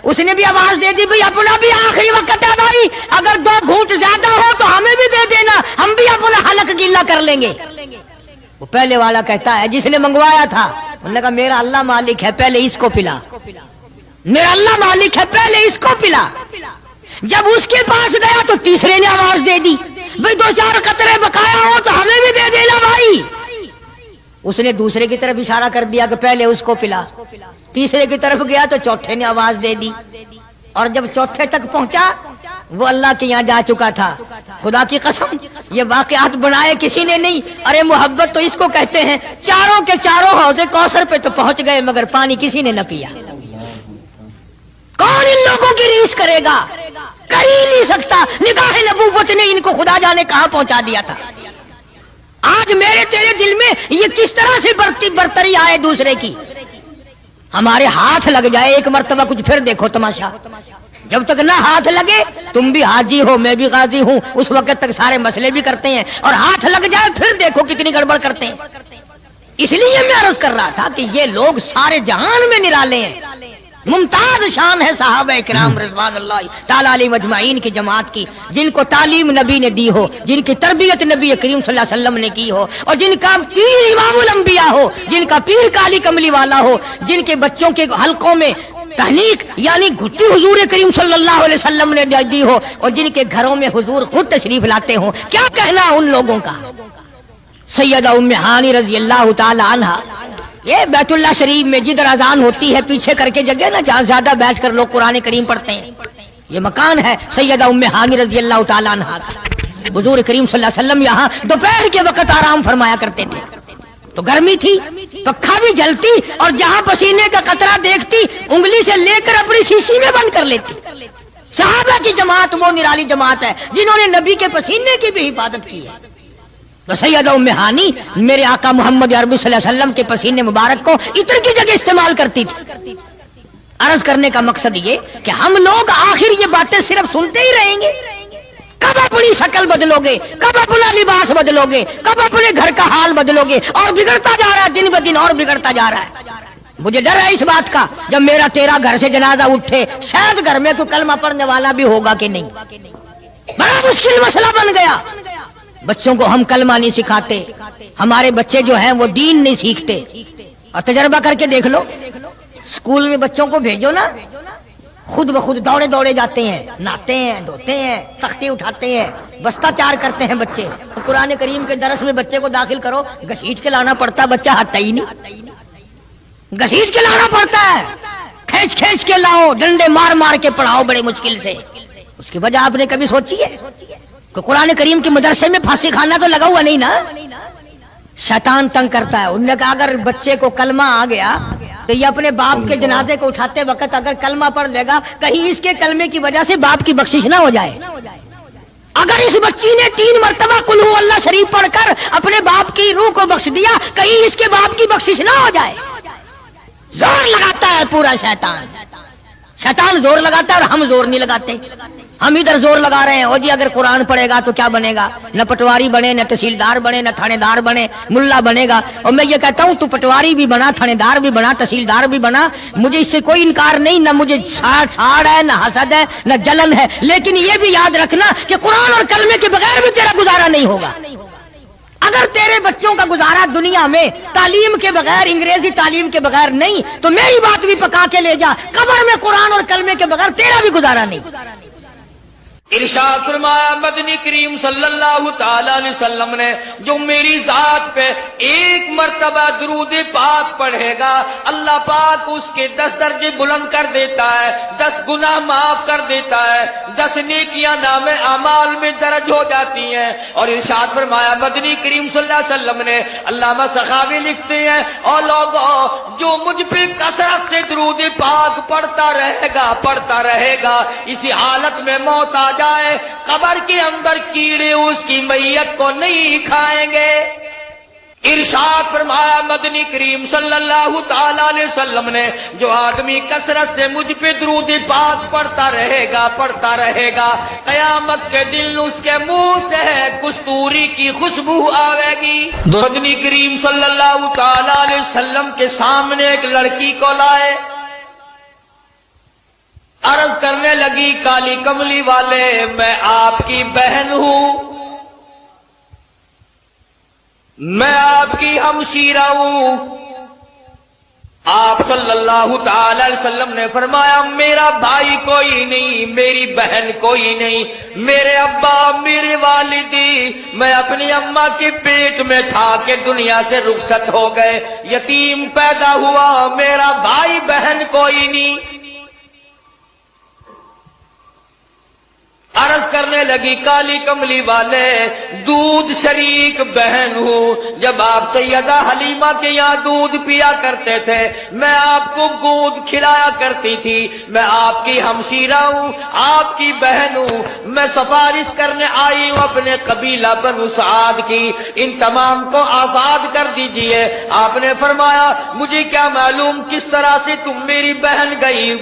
اس نے بھی آواز دے دی بھئی اپنا بھی آخری وقت ہے بھائی، اگر 2 گھونٹ زیادہ ہو تو ہمیں بھی دے دینا، ہم بھی اپنا حلق گیلا کر لیں گے. وہ پہلے والا کہتا ہے جس نے منگوایا تھا، انہوں نے کہا میرا اللہ مالک ہے پہلے اس کو پلا، میرا اللہ مالک ہے پہلے اس کو پلا. جب اس کے پاس گیا تو تیسرے نے آواز دے دی بھئی 2-4 قطرے بقایا ہو تو ہمیں بھی دے دینا بھائی. اس نے دوسرے کی طرف اشارہ کر دیا کہ پہلے اس کو پلا. تیسرے کی طرف گیا تو چوتھے نے آواز دے دی اور جب چوتھے تک پہنچا وہ اللہ کے یہاں جا چکا تھا. خدا کی قسم یہ واقعات بنائے کسی نے نہیں. ارے محبت تو اس کو کہتے ہیں. چاروں کے چاروں حوض کوثر پہ تو پہنچ گئے مگر پانی کسی نے نہ پیا. کون ان لوگوں کی ریس کرے گا؟ کر ہی نہیں سکتا. نگاہ نبوت نے ان کو خدا جانے کہاں پہنچا دیا تھا. آج میرے تیرے دل میں یہ کس طرح سے برتری آئے دوسرے کی. ہمارے ہاتھ لگ جائے ایک مرتبہ کچھ پھر دیکھو تماشا. جب تک نہ ہاتھ لگے، تم بھی حاجی ہو میں بھی غازی ہوں، اس وقت تک سارے مسئلے بھی کرتے ہیں، اور ہاتھ لگ جائے پھر دیکھو کتنی گڑبڑ کرتے ہیں. اس لیے میں عرض کر رہا تھا کہ یہ لوگ سارے جہان میں نرالے ہیں. ممتاز شان ہے صحابہ کرام رضوان اللہ تعالی علیہ مجمعین کی جماعت کی، جن کو تعلیم نبی نے دی ہو، جن کی تربیت نبی کریم صلی اللہ علیہ وسلم نے کی ہو، اور جن کا پیر امام الانبیاء ہو، جن کا پیر کالی کملی والا ہو، جن کے بچوں کے حلقوں میں تحنیک یعنی گھٹی حضور کریم صلی اللہ علیہ وسلم نے دی ہو، اور جن کے گھروں میں حضور خود تشریف لاتے ہوں. کیا کہنا ان لوگوں کا. سیدہ ام ہانی رضی اللہ تعالی عنہا یہ بیت اللہ شریف میں جدھر اذان ہوتی ہے پیچھے کر کے جگہ نا جہاں زیادہ بیٹھ کر لوگ قرآن کریم پڑھتے ہیں، یہ مکان ہے سیدہ ام ہانی رضی اللہ تعالیٰ عنہا کا۔ حضور کریم صلی اللہ علیہ وسلم یہاں دوپہر کے وقت آرام فرمایا کرتے تھے، تو گرمی تھی، پکھا بھی جلتی، اور جہاں پسینے کا قطرہ دیکھتی انگلی سے لے کر اپنی شیشی میں بند کر لیتی۔ صحابہ کی جماعت وہ نرالی جماعت ہے جنہوں نے نبی کے پسینے کی بھی حفاظت کی ہے۔ تو سیدہ ام ہانی میرے آقا محمد عربی صلی اللہ علیہ وسلم کے پسینے مبارک کو عطر کی جگہ استعمال کرتی تھی۔ عرض کرنے کا مقصد یہ کہ ہم لوگ آخر یہ باتیں صرف سنتے ہی رہیں گے؟ کب اپنی شکل بدلو گے، کب اپنا لباس بدلو گے، کب اپنے گھر کا حال بدلو گے؟ اور بگڑتا جا رہا ہے، دن بدن اور بگڑتا جا رہا ہے۔ مجھے ڈر ہے اس بات کا جب میرا تیرا گھر سے جنازہ اٹھے شاید گھر میں کوئی کلمہ پڑھنے والا بھی ہوگا کہ نہیں۔ بڑا مشکل مسئلہ بن گیا۔ بچوں کو ہم کلمہ نہیں سکھاتے، ہمارے بچے جو ہیں وہ دین نہیں سیکھتے۔ اور تجربہ کر کے دیکھ لو، اسکول میں بچوں کو بھیجو نا، خود بخود دوڑے دوڑے جاتے ہیں، نہاتے ہیں، دھوتے ہیں، تختی اٹھاتے ہیں، بستہ چار کرتے ہیں بچے۔ قرآن کریم کے درس میں بچے کو داخل کرو، گھسیٹ کے لانا پڑتا، بچہ ہٹتا ہی نہیں، گھسیٹ کے لانا پڑتا ہے، کھینچ کھینچ کے لاؤ، ڈنڈے مار مار کے پڑھاؤ بڑے مشکل سے۔ اس کی وجہ آپ نے کبھی سوچی ہے کہ قرآن کریم کے مدرسے میں پھانسی کھانا تو لگا ہوا نہیں نا؟ شیطان تنگ کرتا ہے۔ انہوں نے کہا اگر بچے کو کلمہ آ گیا تو یہ اپنے باپ کے جنازے کو اٹھاتے وقت اگر کلمہ پڑھ لے گا، کہیں اس کے کلمے کی وجہ سے باپ کی بخشش نہ ہو جائے۔ اگر اس بچی نے 3 مرتبہ قل ہو اللہ شریف پڑھ کر اپنے باپ کی روح کو بخش دیا، کہیں اس کے باپ کی بخشش نہ ہو جائے۔ زور لگاتا ہے پورا شیطان، شیطان زور لگاتا ہے اور ہم زور نہیں لگاتے۔ ہم ادھر زور لگا رہے ہیں، او جی اگر قرآن پڑھے گا تو کیا بنے گا؟ نہ پٹواری بنے، نہ تحصیلدار بنے، نہ تھانے دار بنے، ملا بنے گا۔ اور میں یہ کہتا ہوں تو پٹواری بھی بنا، تھانے دار بھی بنا، تحصیلدار بھی بنا، مجھے اس سے کوئی انکار نہیں، نہ مجھے ساڑ ہے، نہ حسد ہے، نہ جلن ہے، لیکن یہ بھی یاد رکھنا کہ قرآن اور کلمے کے بغیر بھی تیرا گزارا نہیں ہوگا۔ اگر تیرے بچوں کا گزارا دنیا میں تعلیم کے بغیر، انگریزی تعلیم کے بغیر نہیں، تو میری بات بھی پکا کے لے جا، قبر میں قرآن اور کلمے کے بغیر تیرا بھی گزارا نہیں۔ ارشاد فرمایا مدنی کریم صلی اللہ تعالی علیہ وسلم نے جو میری ذات پہ 1 مرتبہ درود پاک پڑھے گا، اللہ پاک اس کے 10 درجے بلند کر دیتا ہے، 10 گناہ معاف کر دیتا ہے، 10 نیکیاں نام اعمال میں درج ہو جاتی ہیں۔ اور ارشاد فرمایا مدنی کریم صلی اللہ علیہ وسلم نے، علامہ سخاوی لکھتے ہیں، اور لوگوں جو مجھ پہ کثرت سے درود پاک پڑھتا رہے گا، اسی حالت میں موت آ جائے، قبر کے اندر کیڑے اس کی میت کو نہیں کھائیں گے۔ ارشاد فرمایا مدنی کریم صلی اللہ تعالی علیہ وسلم نے جو آدمی کثرت سے مجھ پہ درود پاک پڑھتا رہے گا قیامت کے دن اس کے منہ سے کستوری کی خوشبو آئے گی۔ مدنی کریم صلی اللہ تعالی علیہ وسلم کے سامنے ایک لڑکی کو لائے، عرض کرنے لگی کالی کملی والے میں آپ کی بہن ہوں، میں آپ کی ہمشیرہ ہوں۔ آپ صلی اللہ تعالی علیہ وسلم نے فرمایا میرا بھائی کوئی نہیں، میری بہن کوئی نہیں، میرے ابا میری والدی میں اپنی اماں کے پیٹ میں تھا کہ دنیا سے رخصت ہو گئے، یتیم پیدا ہوا، میرا بھائی بہن کوئی نہیں۔ عرض کرنے لگی کالی کملی والے دودھ شریک بہن ہوں، جب آپ سیدہ حلیمہ کے یہاں دودھ پیا کرتے تھے میں آپ کو دودھ کھلایا کرتی تھی، میں آپ کی ہمشیرہ ہوں، آپ کی بہن ہوں، میں سفارش کرنے آئی ہوں اپنے قبیلہ بنو سعد کی، ان تمام کو آزاد کر دیجئے۔ آپ نے فرمایا مجھے کیا معلوم کس طرح سے تم میری بہن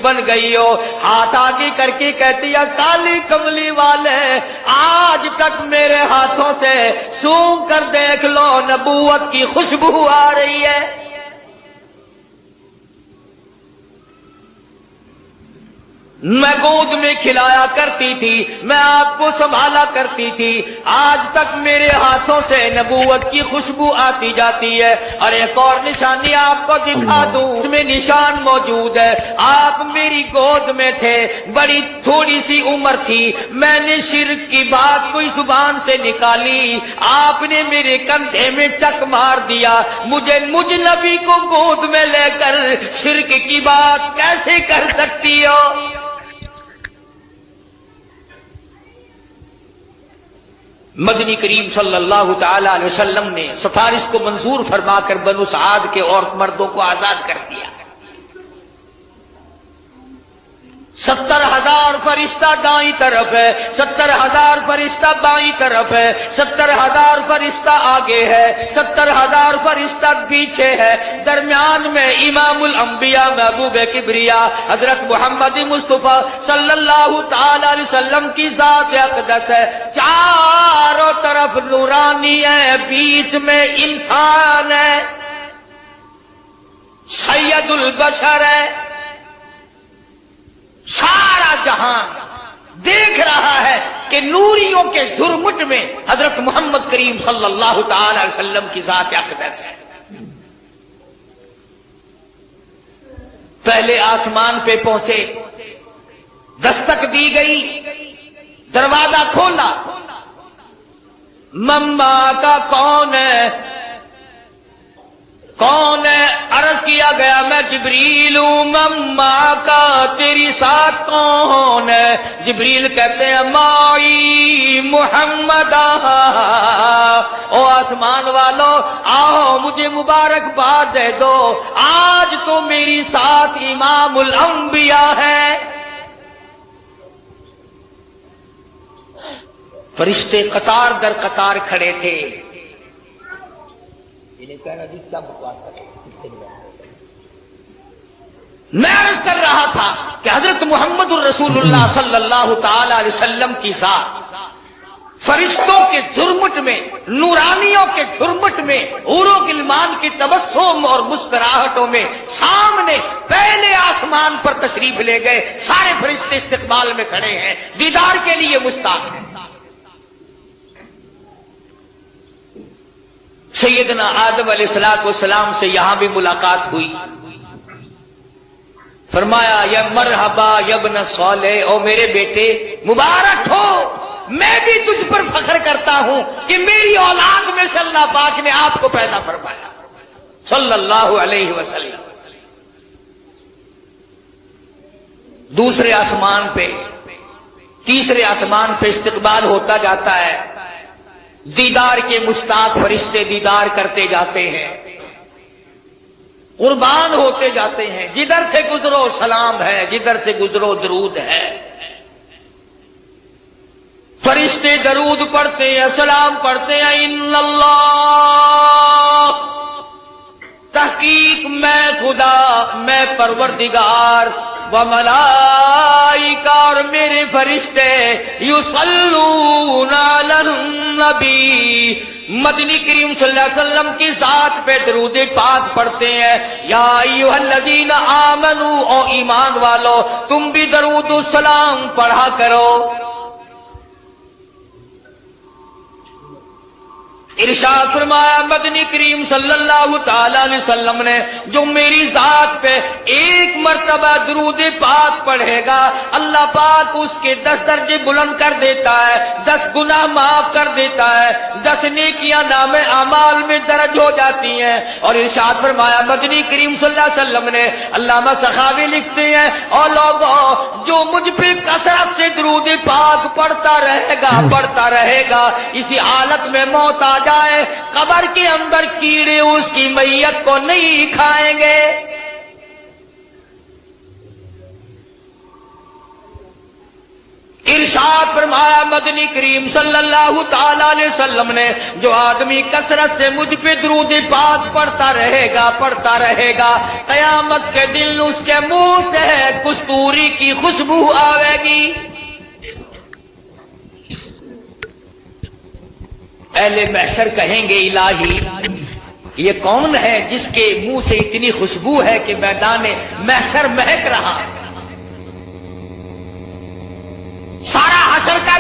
بن گئی ہو، ہاتھ آگے کر کے کہتی ہے کالی کملی والے آج تک میرے ہاتھوں سے سونگھ کر دیکھ لو نبوت کی خوشبو آ رہی ہے۔ میں گود میں کھلایا کرتی تھی، میں آپ کو سنبھالا کرتی تھی، آج تک میرے ہاتھوں سے نبوت کی خوشبو آتی جاتی ہے۔ اور ایک اور نشانی آپ کو دکھا دوں، اس میں نشان موجود ہے۔ آپ میری گود میں تھے، بڑی تھوڑی سی عمر تھی، میں نے شرک کی بات کوئی زبان سے نکالی، آپ نے میرے کندھے میں چک مار دیا۔ مجھ نبی کو گود میں لے کر شرک کی بات کیسے کر سکتی ہو؟ مدنی کریم صلی اللہ تعالی علیہ وسلم نے سفارش کو منظور فرما کر بنو سعد کے عورت مردوں کو آزاد کر دیا۔ 70,000 فرشتہ دائیں طرف ہے، 70,000 فرشتہ بائیں طرف ہے، 70,000 فرشتہ آگے ہے، 70,000 فرشتہ پیچھے ہے، درمیان میں امام الانبیاء محبوب کبریا حضرت محمد مصطفیٰ صلی اللہ تعالی علیہ وسلم کی ذات اقدس ہے، چاروں طرف نورانی ہے، بیچ میں انسان ہے، سید البشر ہے۔ سارا جہان دیکھ رہا ہے کہ نوریوں کے جھرمٹ میں حضرت محمد کریم صلی اللہ تعالی علیہ وسلم کی ذات اقدس ہے۔ پہلے آسمان پہ پہنچے، دستک دی گئی، دروازہ کھولا، مما کا کون ہے؟ کون ہے؟ عرض کیا گیا میں جبریل ہوں۔ مما کا تیری ساتھ کون ہے؟ جبریل کہتے ہیں مائی محمد۔ او آسمان والو آؤ مجھے مبارکباد دے دو، آج تو میری ساتھ امام الانبیاء ہے۔ فرشتے قطار در قطار کھڑے تھے۔ میں عرض کر رہا تھا کہ حضرت محمد الرسول اللہ صلی اللہ تعالی علیہ وسلم کی ذات فرشتوں کے جھرمٹ میں، نورانیوں کے جھرمٹ میں، حوروں غلمان کی تبسم اور مسکراہٹوں میں سامنے پہلے آسمان پر تشریف لے گئے۔ سارے فرشتے استقبال میں کھڑے ہیں، دیدار کے لیے مشتاق ہیں۔ سیدنا آدم علیہ السلام سے یہاں بھی ملاقات ہوئی، فرمایا یا مرحبا یا ابن صالح، او میرے بیٹے مبارک ہو، میں بھی تجھ پر فخر کرتا ہوں کہ میری اولاد میں سے اللہ پاک نے آپ کو پیدا فرمایا صلی اللہ علیہ وسلم۔ دوسرے آسمان پہ، تیسرے آسمان پہ استقبال ہوتا جاتا ہے، دیدار کے مشتاق فرشتے دیدار کرتے جاتے ہیں، قربان ہوتے جاتے ہیں، جدھر سے گزرو سلام ہے، جدھر سے گزرو درود ہے۔ فرشتے درود پڑھتے ہیں، سلام پڑھتے ہیں، ان اللہ، تحقیق میں خدا، میں پروردگار، و ملائکہ، اور میرے فرشتے، یصلون علی النبی، مدنی کریم صلی اللہ علیہ وسلم کی ذات پہ درود پاک پڑھتے ہیں۔ یا ایھا الذین آمنو، او ایمان والو تم بھی درود و سلام پڑھا کرو۔ ارشاد فرمایا مدنی کریم صلی اللہ تعالی علیہ وسلم نے، جو میری ذات پہ ایک مرتبہ درود پاک پڑھے گا، اللہ پاک اس کے 10 درجے بلند کر دیتا ہے، 10 گناہ معاف کر دیتا ہے، 10 نیکیاں نام اعمال میں درج ہو جاتی ہیں۔ اور ارشاد فرمایا مدنی کریم صلی اللہ علیہ وسلم نے، علامہ سخاوی لکھتے ہیں، اور لوگوں جو مجھ پہ کثرت سے درود پاک پڑھتا رہے گا، اسی حالت میں موت آ جائے، قبر کے اندر کیڑے اس کی میت کو نہیں کھائیں گے۔ ارشاد فرمایا مدنی کریم صلی اللہ تعالی علیہ وسلم نے، جو آدمی کثرت سے مجھ پہ درود پاک پڑھتا رہے گا، قیامت کے دن اس کے منہ سے کستوری کی خوشبو آئے گی۔ اہل محشر کہیں گے الہی یہ کون ہے جس کے منہ سے اتنی خوشبو ہے کہ میدان محشر مہک رہا ہے؟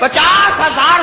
50,000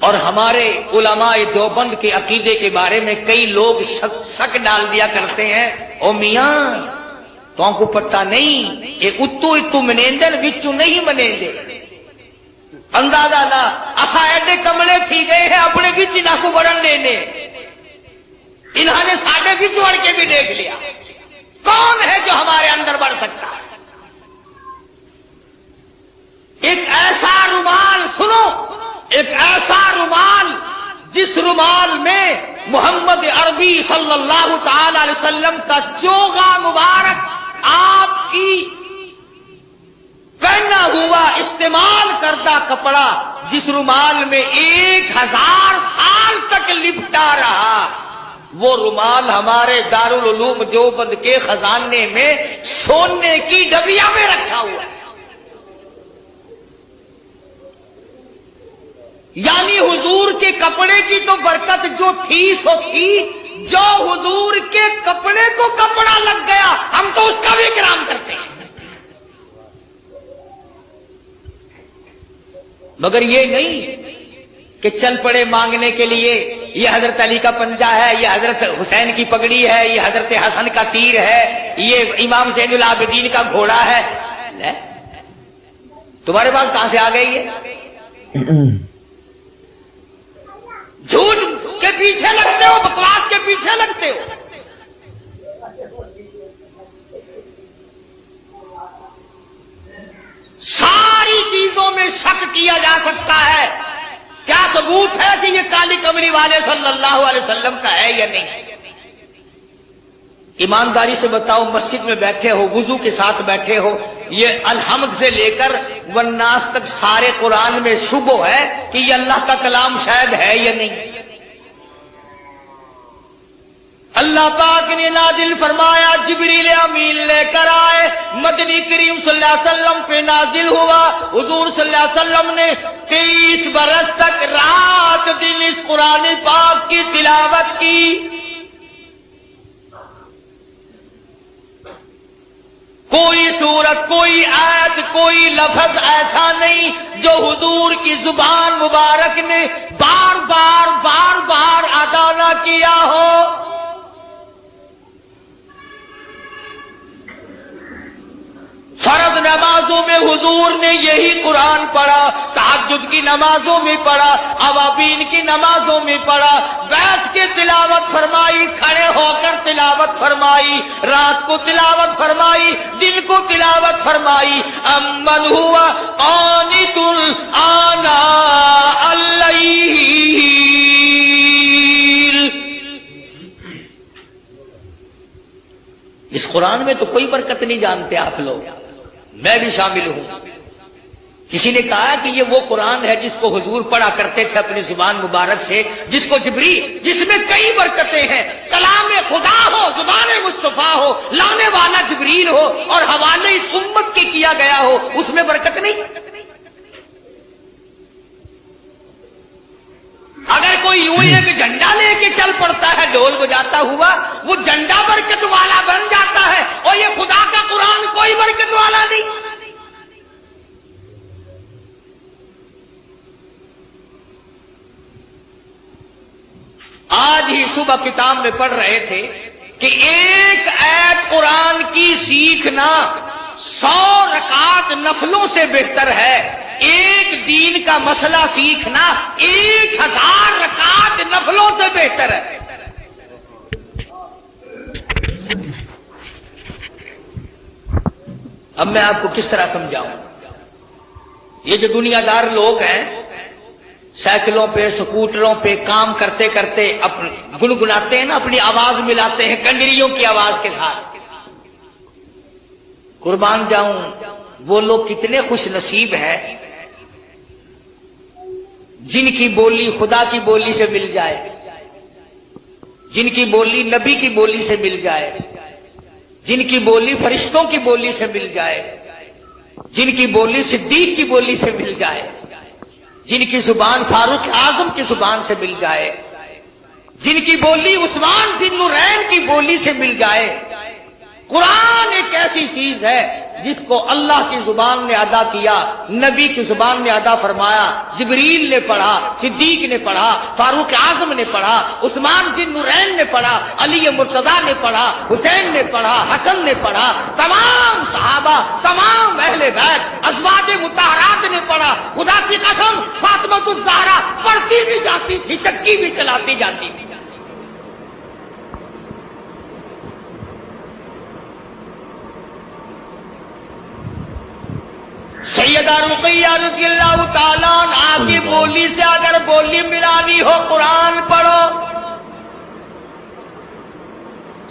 اور ہمارے علماء دیوبند کے عقیدے کے بارے میں کئی لوگ شک ڈال دیا کرتے ہیں، او میاں تو کو پتہ نہیں یہ اتو منیندل وچوں نہیں منیندے، اندازہ لا اسا ایڈے کملے تھی گئے ہیں اپنے وچ نہ کو بڑھن دینے، انہوں نے ساڈے وچ وڑ کے بھی دیکھ لیا، کون ہے جو ہمارے اندر بڑھ سکتا ہے؟ ایک ایسا رومال سنو، ایک ایسا رومال جس رومال میں محمد عربی صلی اللہ تعالی علیہ وسلم کا چوغا مبارک آپ کی پہنا ہوا استعمال کردہ کپڑا، جس رومال میں 1000 سال تک لپٹا رہا، وہ رومال ہمارے دارالعلوم دیوبند کے خزانے میں سونے کی ڈبیا میں رکھا ہوا ہے۔ یعنی حضور کے کپڑے کی تو برکت جو تھی سو تھی، جو حضور کے کپڑے کو کپڑا لگ گیا ہم تو اس کا بھی اکرام کرتے ہیں، مگر یہ نہیں کہ چل پڑے مانگنے کے لیے یہ حضرت علی کا پنجہ ہے، یہ حضرت حسین کی پگڑی ہے، یہ حضرت حسن کا تیر ہے، یہ امام زین العابدین کا گھوڑا ہے۔ تمہارے پاس کہاں سے آ گئی ہے؟ جھوٹ کے پیچھے لگتے ہو، بکواس کے پیچھے لگتے ہو۔ ساری چیزوں میں شک کیا جا سکتا ہے، کیا ثبوت ہے کہ یہ کالی کمری والے صلی اللہ علیہ وسلم کا ہے یا نہیں؟ ایمانداری سے بتاؤ، مسجد میں بیٹھے ہو، وضو کے ساتھ بیٹھے ہو، یہ الحمد سے لے کر والناس تک سارے قرآن میں شبہ ہے کہ یہ اللہ کا کلام شاید ہے یا نہیں؟ اللہ پاک نے نازل فرمایا، جبریل امین لے کر آئے، مدنی کریم صلی اللہ علیہ وسلم پہ نازل ہوا، حضور صلی اللہ علیہ وسلم نے 30 برس تک رات دن اس قرآن پاک کی تلاوت کی۔ کوئی سورت، کوئی آیت، کوئی لفظ ایسا نہیں جو حضور کی زبان مبارک نے بار بار ادا نہ کیا ہو۔ فرض نمازوں میں حضور نے یہی قرآن پڑھا، تہجد کی نمازوں میں پڑھا، اوابین کی نمازوں میں پڑھا، بیٹھ کے تلاوت فرمائی، کھڑے ہو کر تلاوت فرمائی، رات کو تلاوت فرمائی، دن کو تلاوت فرمائی۔ امن ہوا قانت آناء اللیل، اس قرآن میں تو کوئی برکت نہیں جانتے آپ لوگ، میں بھی شامل ہوں۔ کسی نے کہا کہ یہ وہ قرآن ہے جس کو حضور پڑھا کرتے تھے اپنی زبان مبارک سے، جس کو جبریل، جس میں کئی برکتیں ہیں، کلام خدا ہو، زبان مصطفیٰ ہو، لانے والا جبریل ہو اور حوالے اس امت کے کیا گیا ہو، اس میں برکت نہیں؟ اگر کوئی یوں ہی ایک جھنڈا لے کے چل پڑتا ہے ڈھول بجاتا ہوا، وہ جھنڈا برکت والا بن جاتا ہے، اور یہ خدا کا قرآن کوئی برکت والا نہیں۔ آج ہی صبح کتاب میں پڑھ رہے تھے کہ ایک آیت قرآن کی سیکھنا 100 رکعت نفلوں سے بہتر ہے، ایک دین کا مسئلہ سیکھنا 1000 رکعت نفلوں سے بہتر ہے۔ اب میں آپ کو کس طرح سمجھاؤں؟ یہ جو دنیا دار لوگ ہیں، سائیکلوں پہ، سکوٹروں پہ کام کرتے کرتے گنگناتے ہیں نا، اپنی آواز ملاتے ہیں کنڈریوں کی آواز کے ساتھ، قربان جاؤں وہ لوگ کتنے خوش نصیب ہیں جن کی بولی خدا کی بولی سے مل جائے، جن کی بولی نبی کی بولی سے مل جائے، جن کی بولی فرشتوں کی بولی سے مل جائے، جن کی بولی صدیق کی بولی سے مل جائے، جن کی زبان فاروق اعظم کی زبان سے مل جائے، جن کی بولی عثمان ذی النورین کی بولی سے مل جائے۔ قرآن ایک ایسی چیز ہے جس کو اللہ کی زبان نے ادا کیا، نبی کی زبان نے ادا فرمایا، جبریل نے پڑھا، صدیق نے پڑھا، فاروق اعظم نے پڑھا، عثمان بن نورین نے پڑھا، علی مرتضیٰ نے پڑھا، حسین نے پڑھا، حسن نے پڑھا، تمام صحابہ، تمام اہل بیت، ازواج مطہرات نے پڑھا۔ خدا کی قسم فاطمہ الزہرا پڑھتی بھی جاتی تھی، چکی بھی چلاتی جاتی تھی۔ سیدہ رقیہ رضی اللہ تعالیٰ عنہا کی بولی سے اگر بولی ملانی ہو قرآن پڑھو۔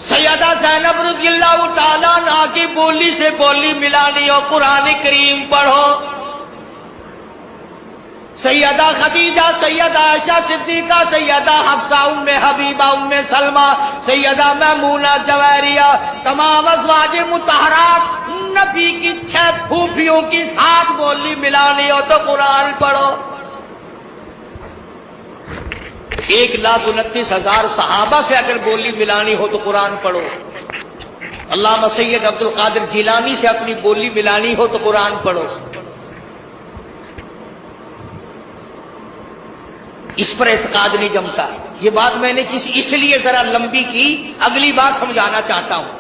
سیدہ زینب رضی اللہ تعالیٰ عنہا کی بولی سے بولی ملانی ہو قرآن کریم پڑھو۔ سیدہ خدیجہ، سیدہ عائشہ صدیقہ، سیدہ حفصہ، ام حبیبہ، ام سلمہ، سیدہ میمونہ جویریہ، تمام ازواج مطہرات، نبی کی 6 پھوپھیوں کی 7 بولی ملانی ہو تو قرآن پڑھو۔ 1,29,000 صحابہ سے اگر بولی ملانی ہو تو قرآن پڑھو۔ علامہ سید عبد القادر جیلانی سے اپنی بولی ملانی ہو تو قرآن پڑھو۔ اس پر اعتقاد نہیں جمتا۔ یہ بات میں نے اس لیے ذرا لمبی کی، اگلی بات سمجھانا چاہتا ہوں۔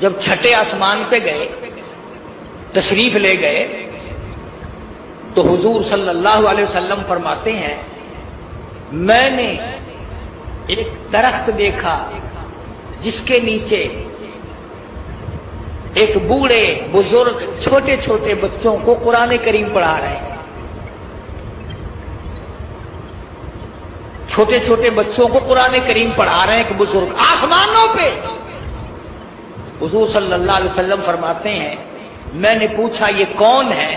جب چھٹے آسمان پہ گئے، تشریف لے گئے، تو حضور صلی اللہ علیہ وسلم فرماتے ہیں میں نے ایک درخت دیکھا جس کے نیچے ایک بوڑھے بزرگ چھوٹے چھوٹے بچوں کو قرآن کریم پڑھا رہے ہیں۔ چھوٹے چھوٹے بچوں کو قرآن کریم پڑھا رہے ہیں ایک بزرگ آسمانوں پہ۔ حضور صلی اللہ علیہ وسلم فرماتے ہیں میں نے پوچھا یہ کون ہے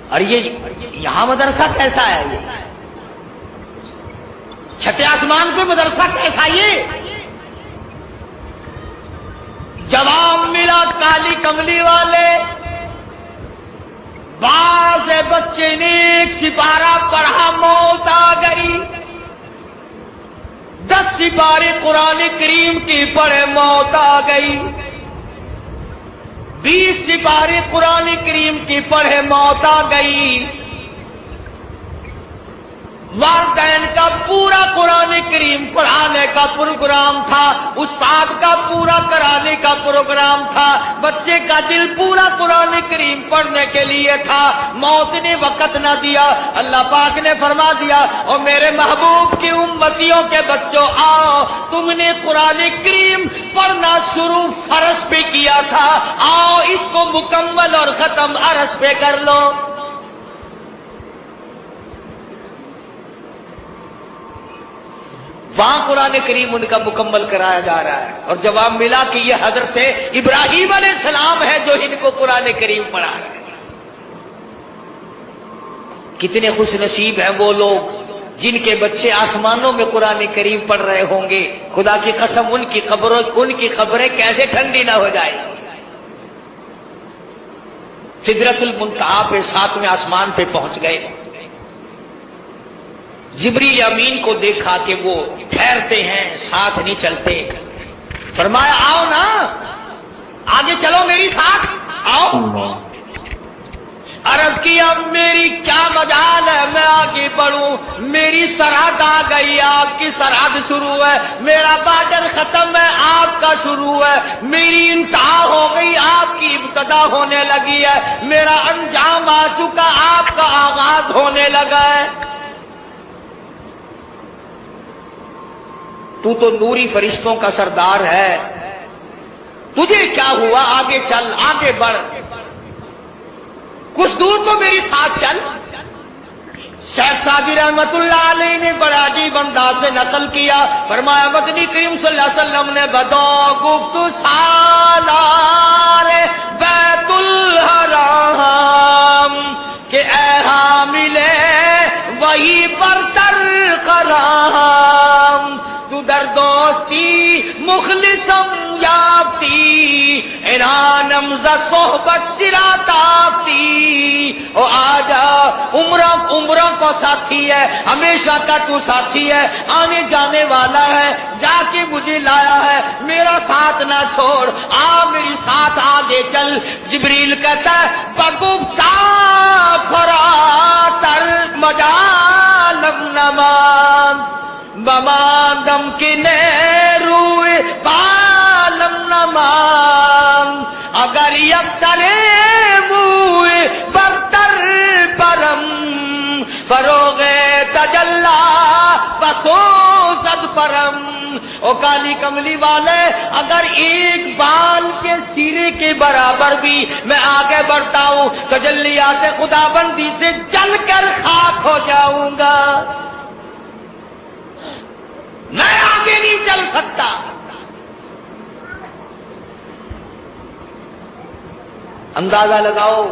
اور یہ یہاں مدرسہ کیسا ہے؟ یہ چھٹے آسمان پہ مدرسہ کیسا؟ یہ جواب ملا کالی کملی والے، بعض بچے نے ایک سپارہ پڑھا موت آ گئی، 10 سپارے قرآن کریم کی پڑھے موت آ گئی، 20 سپارے قرآن کریم کی پڑھے موت آ گئی۔ والدین کا پورا قرآن کریم پڑھانے کا پروگرام تھا، استاد کا پورا کرانے کا پروگرام تھا، بچے کا دل پورا قرآن کریم پڑھنے کے لیے تھا، موت نے وقت نہ دیا۔ اللہ پاک نے فرما دیا اور میرے محبوب کی امتیوں کے بچوں آؤ، تم نے قرآن کریم پڑھنا شروع فرض پہ کیا تھا، آؤ اس کو مکمل اور ختم عرض پہ کر لو۔ وہاں قرآن کریم ان کا مکمل کرایا جا رہا ہے، اور جواب ملا کہ یہ حضرت ابراہیم علیہ السلام ہے جو ان کو قرآن کریم پڑھا رہے ہیں۔ کتنے خوش نصیب ہیں وہ لوگ جن کے بچے آسمانوں میں قرآن کریم پڑھ رہے ہوں گے۔ خدا کی قسم ان کی قبریں کیسے ٹھنڈی نہ ہو جائے۔ سدرۃ المنتہا پہ 7ویں آسمان پہ پہنچ گئے، جبریل امین کو دیکھا کہ وہ ٹھہرتے ہیں، ساتھ نہیں چلتے، فرمایا آؤ نا آگے چلو میری ساتھ آؤ۔ عرض کیا میری کیا مجال ہے میں آگے بڑھوں، میری سرحد آ گئی، آپ کی سرحد شروع ہے، میرا بارڈر ختم ہے آپ کا شروع ہے، میری انتہا ہو گئی آپ کی ابتدا ہونے لگی ہے، میرا انجام آ چکا آپ کا آغاز ہونے لگا ہے۔ تو نوری فرشتوں کا سردار ہے، تجھے کیا ہوا؟ آگے چل، آگے بڑھ، کچھ دور تو میری ساتھ چل۔ شیخ سعدی رحمت اللہ علیہ نے بڑا عجیب انداز میں نقل کیا، فرمایا مدنی کریم صلی اللہ علیہ وسلم نے بدو گفت سالار بیت الحرام کہ اے حاملے وہی پر ترقرام، تو در دوستی مخلصم یافتی انانم ز صحبت چراتی او آجا عمروں کو ساتھی ہے، ہمیشہ کا تو ساتھی ہے، آنے جانے والا ہے، جا کے مجھے لایا ہے، میرا ساتھ نہ چھوڑ، آ میری ساتھ آگے چل۔ جبریل کہتا ہے بگفتا فراتر مجالم نمان بماندم کی نیروی بالم نمان اگر یکسر موی برتر پرم فروغ تجلا بسوزد پرم۔ او کالی کملی والے، اگر ایک بال کے سیرے کے برابر بھی میں آگے بڑھتا ہوں تجلیات خدا بندی سے جل کر خاک ہو جاؤں گا، میں آگے نہیں چل سکتا۔ اندازہ لگاؤ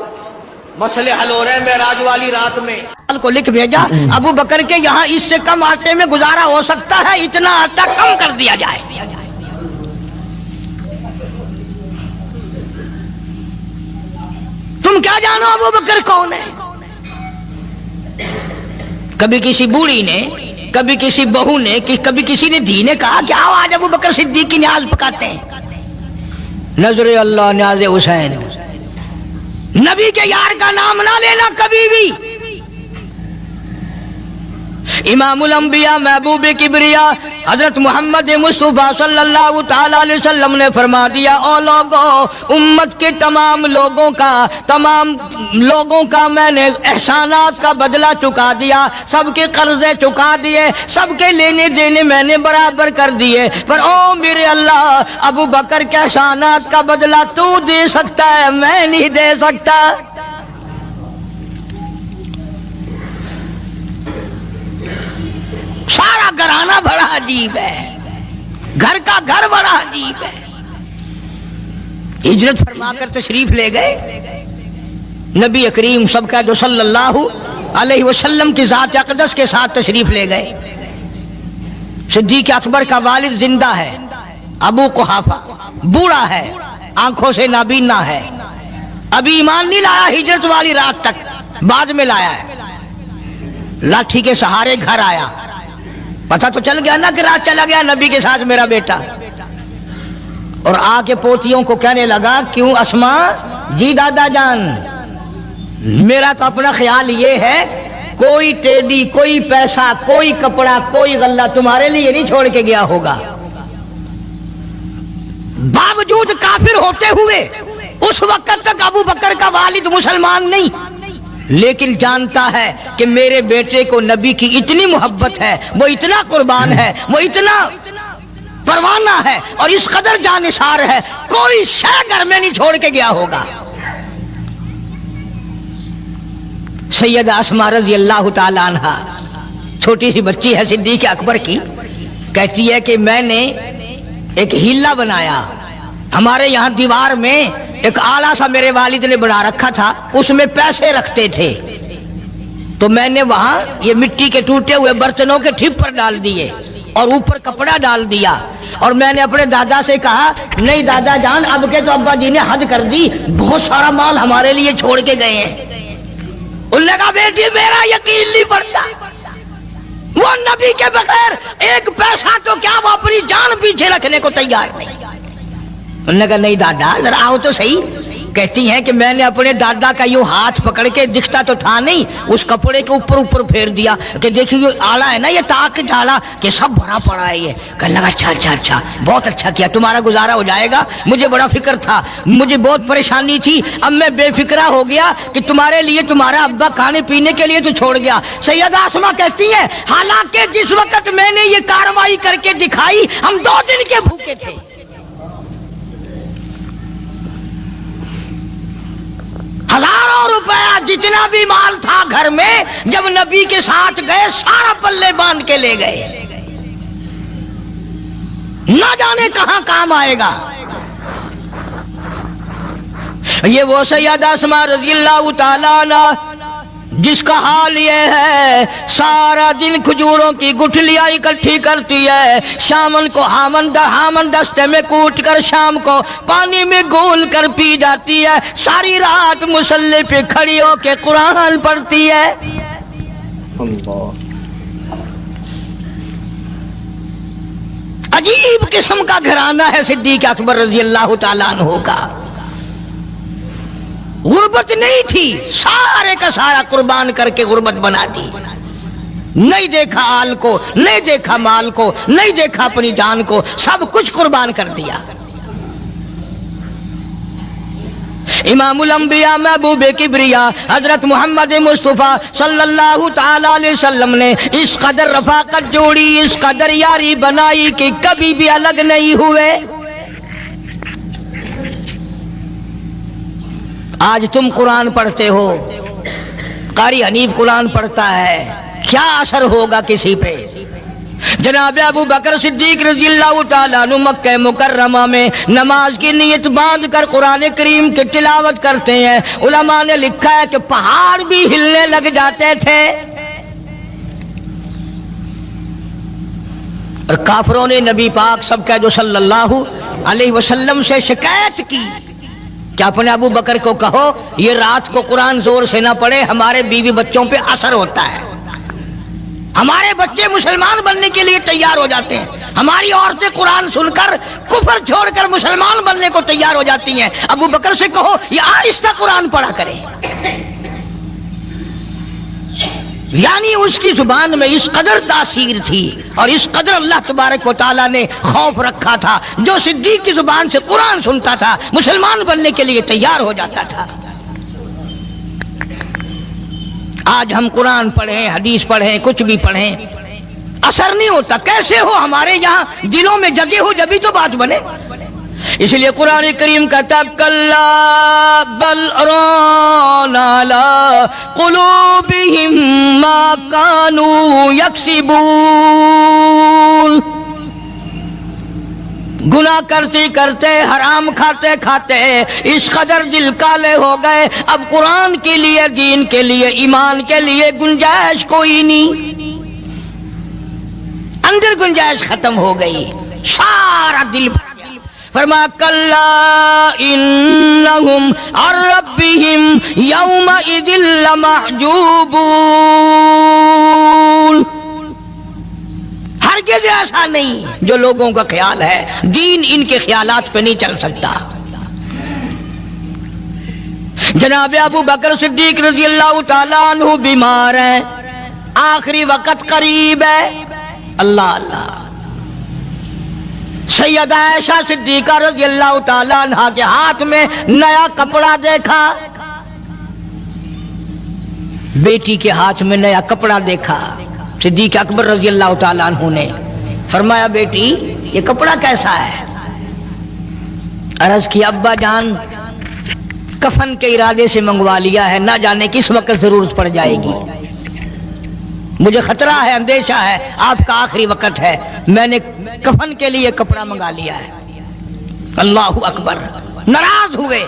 مسئلے حل ہو رہے ہیں معراج والی رات میں۔ کو لکھ بھیجا ابو بکر کے یہاں اس سے کم آٹے میں گزارا ہو سکتا ہے، اتنا آٹا کم کر دیا جائے۔ تم کیا جانو ابو بکر کون ہے؟ کبھی کسی بوڑھی نے، کبھی کسی بہو نے، کبھی کسی نے دھی نے کہا کہ آؤ آج ابو بکر صدیق کی نیاز پکاتے ہیں۔ نظر اللہ نیاز حسین، نبی کے یار کا نام نہ لینا کبھی بھی۔ امام الانبیاء محبوب کبریا حضرت محمد مصطفیٰ صلی اللہ تعالی علیہ وسلم نے فرما دیا، او لوگوں، امت کے تمام لوگوں کا میں نے احسانات کا بدلہ چکا دیا، سب کے قرضے چکا دیے، سب کے لینے دینے میں نے برابر کر دیے، پر او میرے اللہ، ابو بکر کے احسانات کا بدلہ تو دے سکتا ہے، میں نہیں دے سکتا۔ سارا گھرانہ بڑا عجیب ہے، گھر کا گھر بڑا عجیب ہے۔ ہجرت فرما کر تشریف لے گئے نبی کریم سب کا جو صلی اللہ علیہ وسلم کی ذات اقدس کے ساتھ تشریف لے گئے۔ صدیق اکبر کا والد زندہ ہے، ابو قحافہ بوڑھا ہے، آنکھوں سے نابینا ہے، ابھی ایمان نہیں لایا ہجرت والی رات تک، بعد میں لایا ہے۔ لاٹھی کے سہارے گھر آیا، پتہ تو چل گیا نا کہ رات چلا گیا نبی کے ساتھ میرا بیٹا، اور آ کے پوتیوں کو کہنے لگا، کیوں اسما جی دادا جان، میرا تو اپنا خیال یہ ہے کوئی ٹیڈی، کوئی پیسہ، کوئی کپڑا، کوئی غلہ تمہارے لیے نہیں چھوڑ کے گیا ہوگا۔ باوجود کافر ہوتے ہوئے اس وقت تک ابو بکر کا والد مسلمان نہیں، لیکن جانتا ہے کہ میرے بیٹے کو نبی کی اتنی محبت ہے، وہ اتنا قربان ہے، وہ اتنا پروانہ ہے اور اس قدر جانثار ہے، کوئی شے گھر میں نہیں چھوڑ کے گیا ہوگا۔ سیدہ اسماء رضی اللہ تعالی عنہا، چھوٹی سی بچی ہے صدیق اکبر کی، کہتی ہے کہ میں نے ایک ہیلا بنایا، ہمارے یہاں دیوار میں ایک آلہ سا میرے والد نے بنا رکھا تھا، اس میں پیسے رکھتے تھے، تو میں نے وہاں یہ مٹی کے ٹوٹے ہوئے برتنوں کے ٹھپ ڈال دیے اور اوپر کپڑا ڈال دیا، اور میں نے اپنے دادا سے کہا، نہیں دادا جان، اب کے تو ابا جی نے حد کر دی، بہت سارا مال ہمارے لیے چھوڑ کے گئے ہیں۔ انہوں نے کہا بیٹی میرا یقین نہیں پڑتا، وہ نبی کے بغیر ایک پیسہ تو کیا وہ اپنی جان پیچھے رکھنے کو تیار نہیں۔ انہوں نے کہا نہیں دادا ذرا آؤ تو صحیح۔ کہتی ہیں کہ میں نے اپنے دادا کا یوں ہاتھ پکڑ کے، دکھتا تو تھا نہیں، اس کپڑے کے اوپر پھیر دیا کہ دیکھیے یہ آلہ ہے نا، یہ تاک ڈالا کہ سب بھرا پڑا ہے۔ یہ کہنے لگا اچھا بہت اچھا کیا، تمہارا گزارا ہو جائے گا، مجھے بڑا فکر تھا، مجھے بہت پریشانی تھی، اب میں بے فکرہ ہو گیا کہ تمہارے لیے تمہارا ابا کھانے پینے کے لیے تو چھوڑ گیا۔ سیدہ اسماء کہتی ہیں حالانکہ جس وقت میں نے یہ کارروائی کر کے دکھائی ہم 2 دن کے بھوکے تھے۔ ہزاروں روپیہ جتنا بھی مال تھا گھر میں، جب نبی کے ساتھ گئے سارا پلے باندھ کے لے گئے، نہ جانے کہاں کام آئے گا۔ یہ وہ سیدہ اسماء رضی اللہ تعالیٰ عنہ جس کا حال یہ ہے سارا دن کھجوروں کی گٹھلیاں اکٹھی کرتی ہے، شامن کو ہامن دستے میں کوٹ کر شام کو پانی میں گھول کر پی جاتی ہے، ساری رات مصلی پہ کھڑی ہو کے قرآن پڑھتی ہے۔ عجیب قسم کا گھرانہ ہے صدیق اکبر رضی اللہ تعالیٰ عنہ کا۔ غربت نہیں تھی، سارے کا سارا قربان کر کے غربت بنا دی۔ نہیں دیکھا آل کو، نہیں دیکھا مال کو، نہیں دیکھا اپنی جان کو، سب کچھ قربان کر دیا۔ امام الانبیاء محبوب کبریا حضرت محمد مصطفیٰ صلی اللہ تعالی علیہ وسلم نے اس قدر رفاقت جوڑی، اس قدر یاری بنائی کہ کبھی بھی الگ نہیں ہوئے۔ آج تم قرآن پڑھتے ہو، قاری حنیف قرآن پڑھتا ہے، کیا اثر ہوگا کسی پہ؟ جناب ابو بکر صدیق رضی اللہ تعالیٰ عنہ مکہ مکرمہ میں نماز کی نیت باندھ کر قرآن کریم کی تلاوت کرتے ہیں۔ علماء نے لکھا ہے کہ پہاڑ بھی ہلنے لگ جاتے تھے، اور کافروں نے نبی پاک سب کا جو صلی اللہ علیہ وسلم سے شکایت کی کہ اپنے ابو بکر کو کہو یہ رات کو قرآن زور سے نہ پڑھے، ہمارے بیوی بچوں پہ اثر ہوتا ہے، ہمارے بچے مسلمان بننے کے لیے تیار ہو جاتے ہیں، ہماری عورتیں قرآن سن کر کفر چھوڑ کر مسلمان بننے کو تیار ہو جاتی ہیں، ابو بکر سے کہو یہ آہستہ قرآن پڑھا کرے۔ یعنی اس کی زبان میں اس قدر تاثیر تھی اور اس قدر اللہ تبارک و تعالیٰ نے خوف رکھا تھا، جو صدیق کی زبان سے قرآن سنتا تھا مسلمان بننے کے لیے تیار ہو جاتا تھا۔ آج ہم قرآن پڑھیں، حدیث پڑھیں، کچھ بھی پڑھیں، اثر نہیں ہوتا۔ کیسے ہو؟ ہمارے یہاں دلوں میں جگہ ہو جبھی تو بات بنے۔ اس لیے قرآن کریم کہتا کلا بل ران علی قلوبہم ما کانوا یکسبون، گناہ کرتے کرتے، حرام کھاتے کھاتے اس قدر دل کالے ہو گئے، اب قرآن کے لیے، دین کے لیے، ایمان کے لیے گنجائش کوئی نہیں، اندر گنجائش ختم ہو گئی، سارا دل بھر گیا۔ فرمایا کلا انہم عن ربہم یومئذ لمحجوبون، ہرگز ایسا نہیں جو لوگوں کا خیال ہے، دین ان کے خیالات پہ نہیں چل سکتا۔ جناب ابو بکر صدیق رضی اللہ تعالیٰ عنہ بیمار ہیں، آخری وقت قریب ہے، اللہ اللہ۔ سیدہ عائشہ صدیقہ رضی اللہ تعالیٰ عنہ کے ہاتھ میں نیا کپڑا دیکھا، بیٹی کے ہاتھ میں نیا کپڑا دیکھا، صدیق اکبر رضی اللہ تعالیٰ عنہ نے فرمایا بیٹی یہ کپڑا کیسا ہے؟ عرض کی ابا جان کفن کے ارادے سے منگوا لیا ہے، نہ جانے کس وقت ضرورت پڑ جائے گی، مجھے خطرہ ہے، اندیشہ ہے، آپ کا آخری وقت ہے، میں نے کفن کے لیے کپڑا منگا لیا ہے۔ اللہ اکبر۔ ناراض ہوئے،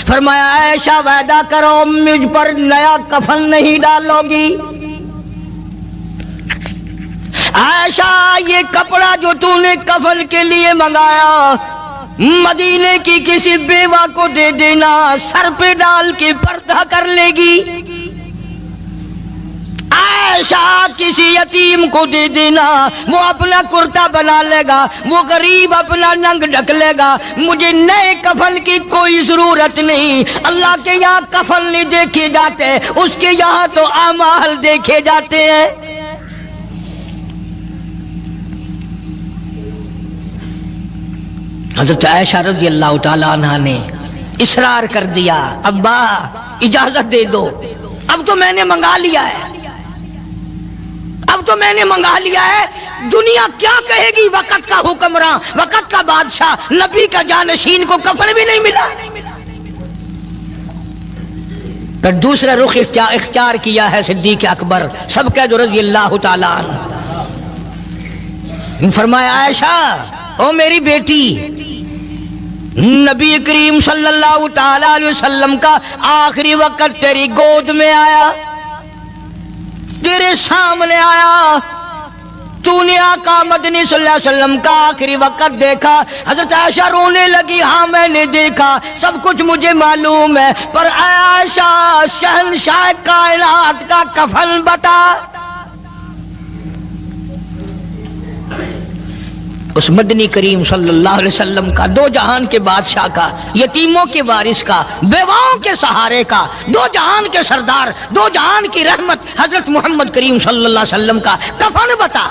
فرمایا عائشہ وعدہ کرو مجھ پر نیا کفن نہیں ڈالو گی۔ عائشہ یہ کپڑا جو تو نے کفن کے لیے منگایا مدینے کی کسی بیوہ کو دے دینا، سر پہ ڈال کے پردہ کر لے گی۔ عائشہ کسی یتیم کو دے دینا، وہ اپنا کرتا بنا لے گا، وہ غریب اپنا ننگ ڈھک لے گا، مجھے نئے کفن کی کوئی ضرورت نہیں۔ اللہ کے یہاں کفن نہیں دیکھے جاتے، اس کے یہاں تو اعمال دیکھے جاتے ہیں۔ حضرت عائشہ رضی اللہ تعالیٰ عنہ نے اصرار کر دیا، ابا اجازت دے دو، اب تو میں نے منگا لیا ہے، اب تو میں نے منگا لیا ہے، دنیا کیا کہے گی؟ وقت کا حکمراں، وقت کا بادشاہ، نبی کا جانشین کو کفن بھی نہیں ملا۔ پھر دوسرا رخ اختیار کیا ہے صدیق اکبر سب کا جو رضی اللہ تعالیٰ عنہ، فرمایا عائشہ او میری بیٹی، نبی کریم صلی اللہ تعالی علیہ وسلم کا آخری وقت تیری گود میں آیا، تیرے سامنے آیا، تو نے آقا مدنی صلی اللہ علیہ وسلم کا آخری وقت دیکھا۔ حضرت عائشہ رونے لگی، ہاں میں نے دیکھا، سب کچھ مجھے معلوم ہے، پر اے عائشہ شہنشاہ کائنات کا کفن بتا۔ اس مدنی کریم صلی اللہ علیہ وسلم کا، دو جہان کے بادشاہ کا، یتیموں کے وارث کا، بیواؤں کے سہارے کا، دو جہان کے سردار، دو جہان کی رحمت حضرت محمد کریم صلی اللہ علیہ وسلم کا کفن بتا۔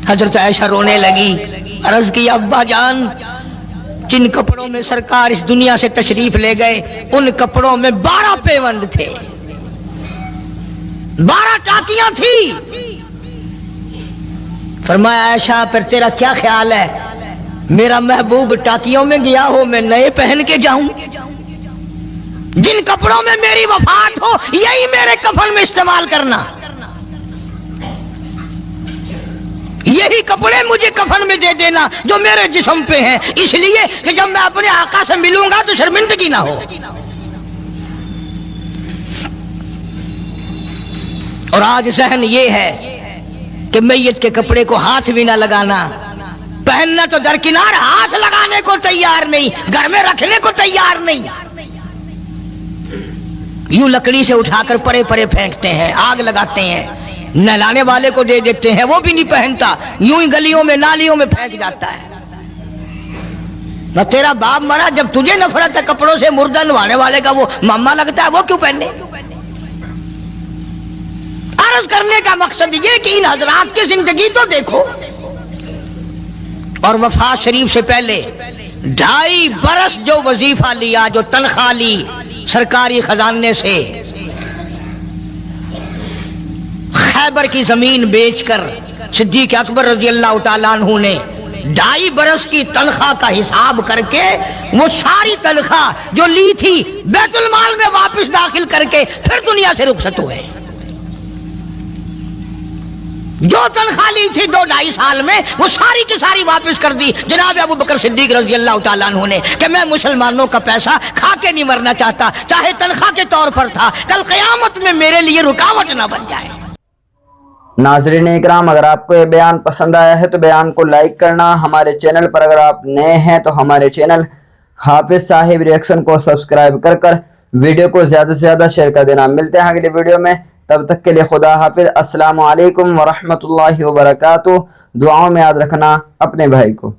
حضرت عائشہ رونے لگی، عرض کی ابا جان، جن کپڑوں میں سرکار اس دنیا سے تشریف لے گئے ان کپڑوں میں 12 پیوند تھے، 12 ٹاکیاں تھی۔ فرمایا عائشہ پھر تیرا کیا خیال ہے، میرا محبوب ٹاکیوں میں گیا ہو میں نئے پہن کے جاؤں؟ جن کپڑوں میں میری وفات ہو یہی میرے کفن میں استعمال کرنا، یہی کپڑے مجھے کفن میں دے دینا جو میرے جسم پہ ہیں، اس لیے کہ جب میں اپنے آقا سے ملوں گا تو شرمندگی نہ ہو۔ اور آج ذہن یہ ہے کہ میت کے کپڑے کو ہاتھ بھی نہ لگانا، پہننا تو درکنار، ہاتھ لگانے کو تیار نہیں، گھر میں رکھنے کو تیار نہیں، یوں لکڑی سے اٹھا کر پرے پرے پھینکتے ہیں، آگ لگاتے ہیں، نہلانے والے کو دے دیتے ہیں، وہ بھی نہیں پہنتا، یوں ہی گلیوں میں نالیوں میں پھینک جاتا ہے۔ نہ تیرا باپ مرا، جب تجھے نفرت ہے کپڑوں سے، مردہ نوانے والے کا وہ ماما لگتا ہے، وہ کیوں پہنے؟ عرض کرنے کا مقصد یہ کہ ان حضرات کی زندگی تو دیکھو، اور وفات شریف سے پہلے 2.5 برس جو وظیفہ لیا، جو تنخواہ لی سرکاری خزانے سے، خیبر کی زمین بیچ کر صدیق اکبر رضی اللہ تعالیٰ عنہ نے 2.5 برس کی تنخواہ کا حساب کر کے وہ ساری تنخواہ جو لی تھی بیت المال میں واپس داخل کر کے پھر دنیا سے رخصت ہوئے۔ جو تنخواہ لی تھی 2-2.5 سال میں وہ ساری کی ساری واپس کر دی جناب ابو بکر صدیق رضی اللہ تعالیٰ عنہ نے، کہ میں مسلمانوں کا پیسہ کھا کے نہیں مرنا چاہتا، چاہے تنخواہ کے طور پر تھا، کل قیامت میں میرے لیے رکاوٹ نہ بن جائے۔ ناظرین اکرام، اگر آپ کو یہ بیان پسند آیا ہے تو بیان کو لائک کرنا، ہمارے چینل پر اگر آپ نئے ہیں تو ہمارے چینل حافظ صاحب ریئیکشن کو سبسکرائب کر کر ویڈیو کو زیادہ سے زیادہ شیئر کر دینا۔ ملتے ہیں اگلی ویڈیو میں، تب تک کے لیے خدا حافظ۔ السلام علیکم ورحمۃ اللہ وبرکاتہ۔ دعاؤں میں یاد رکھنا اپنے بھائی کو۔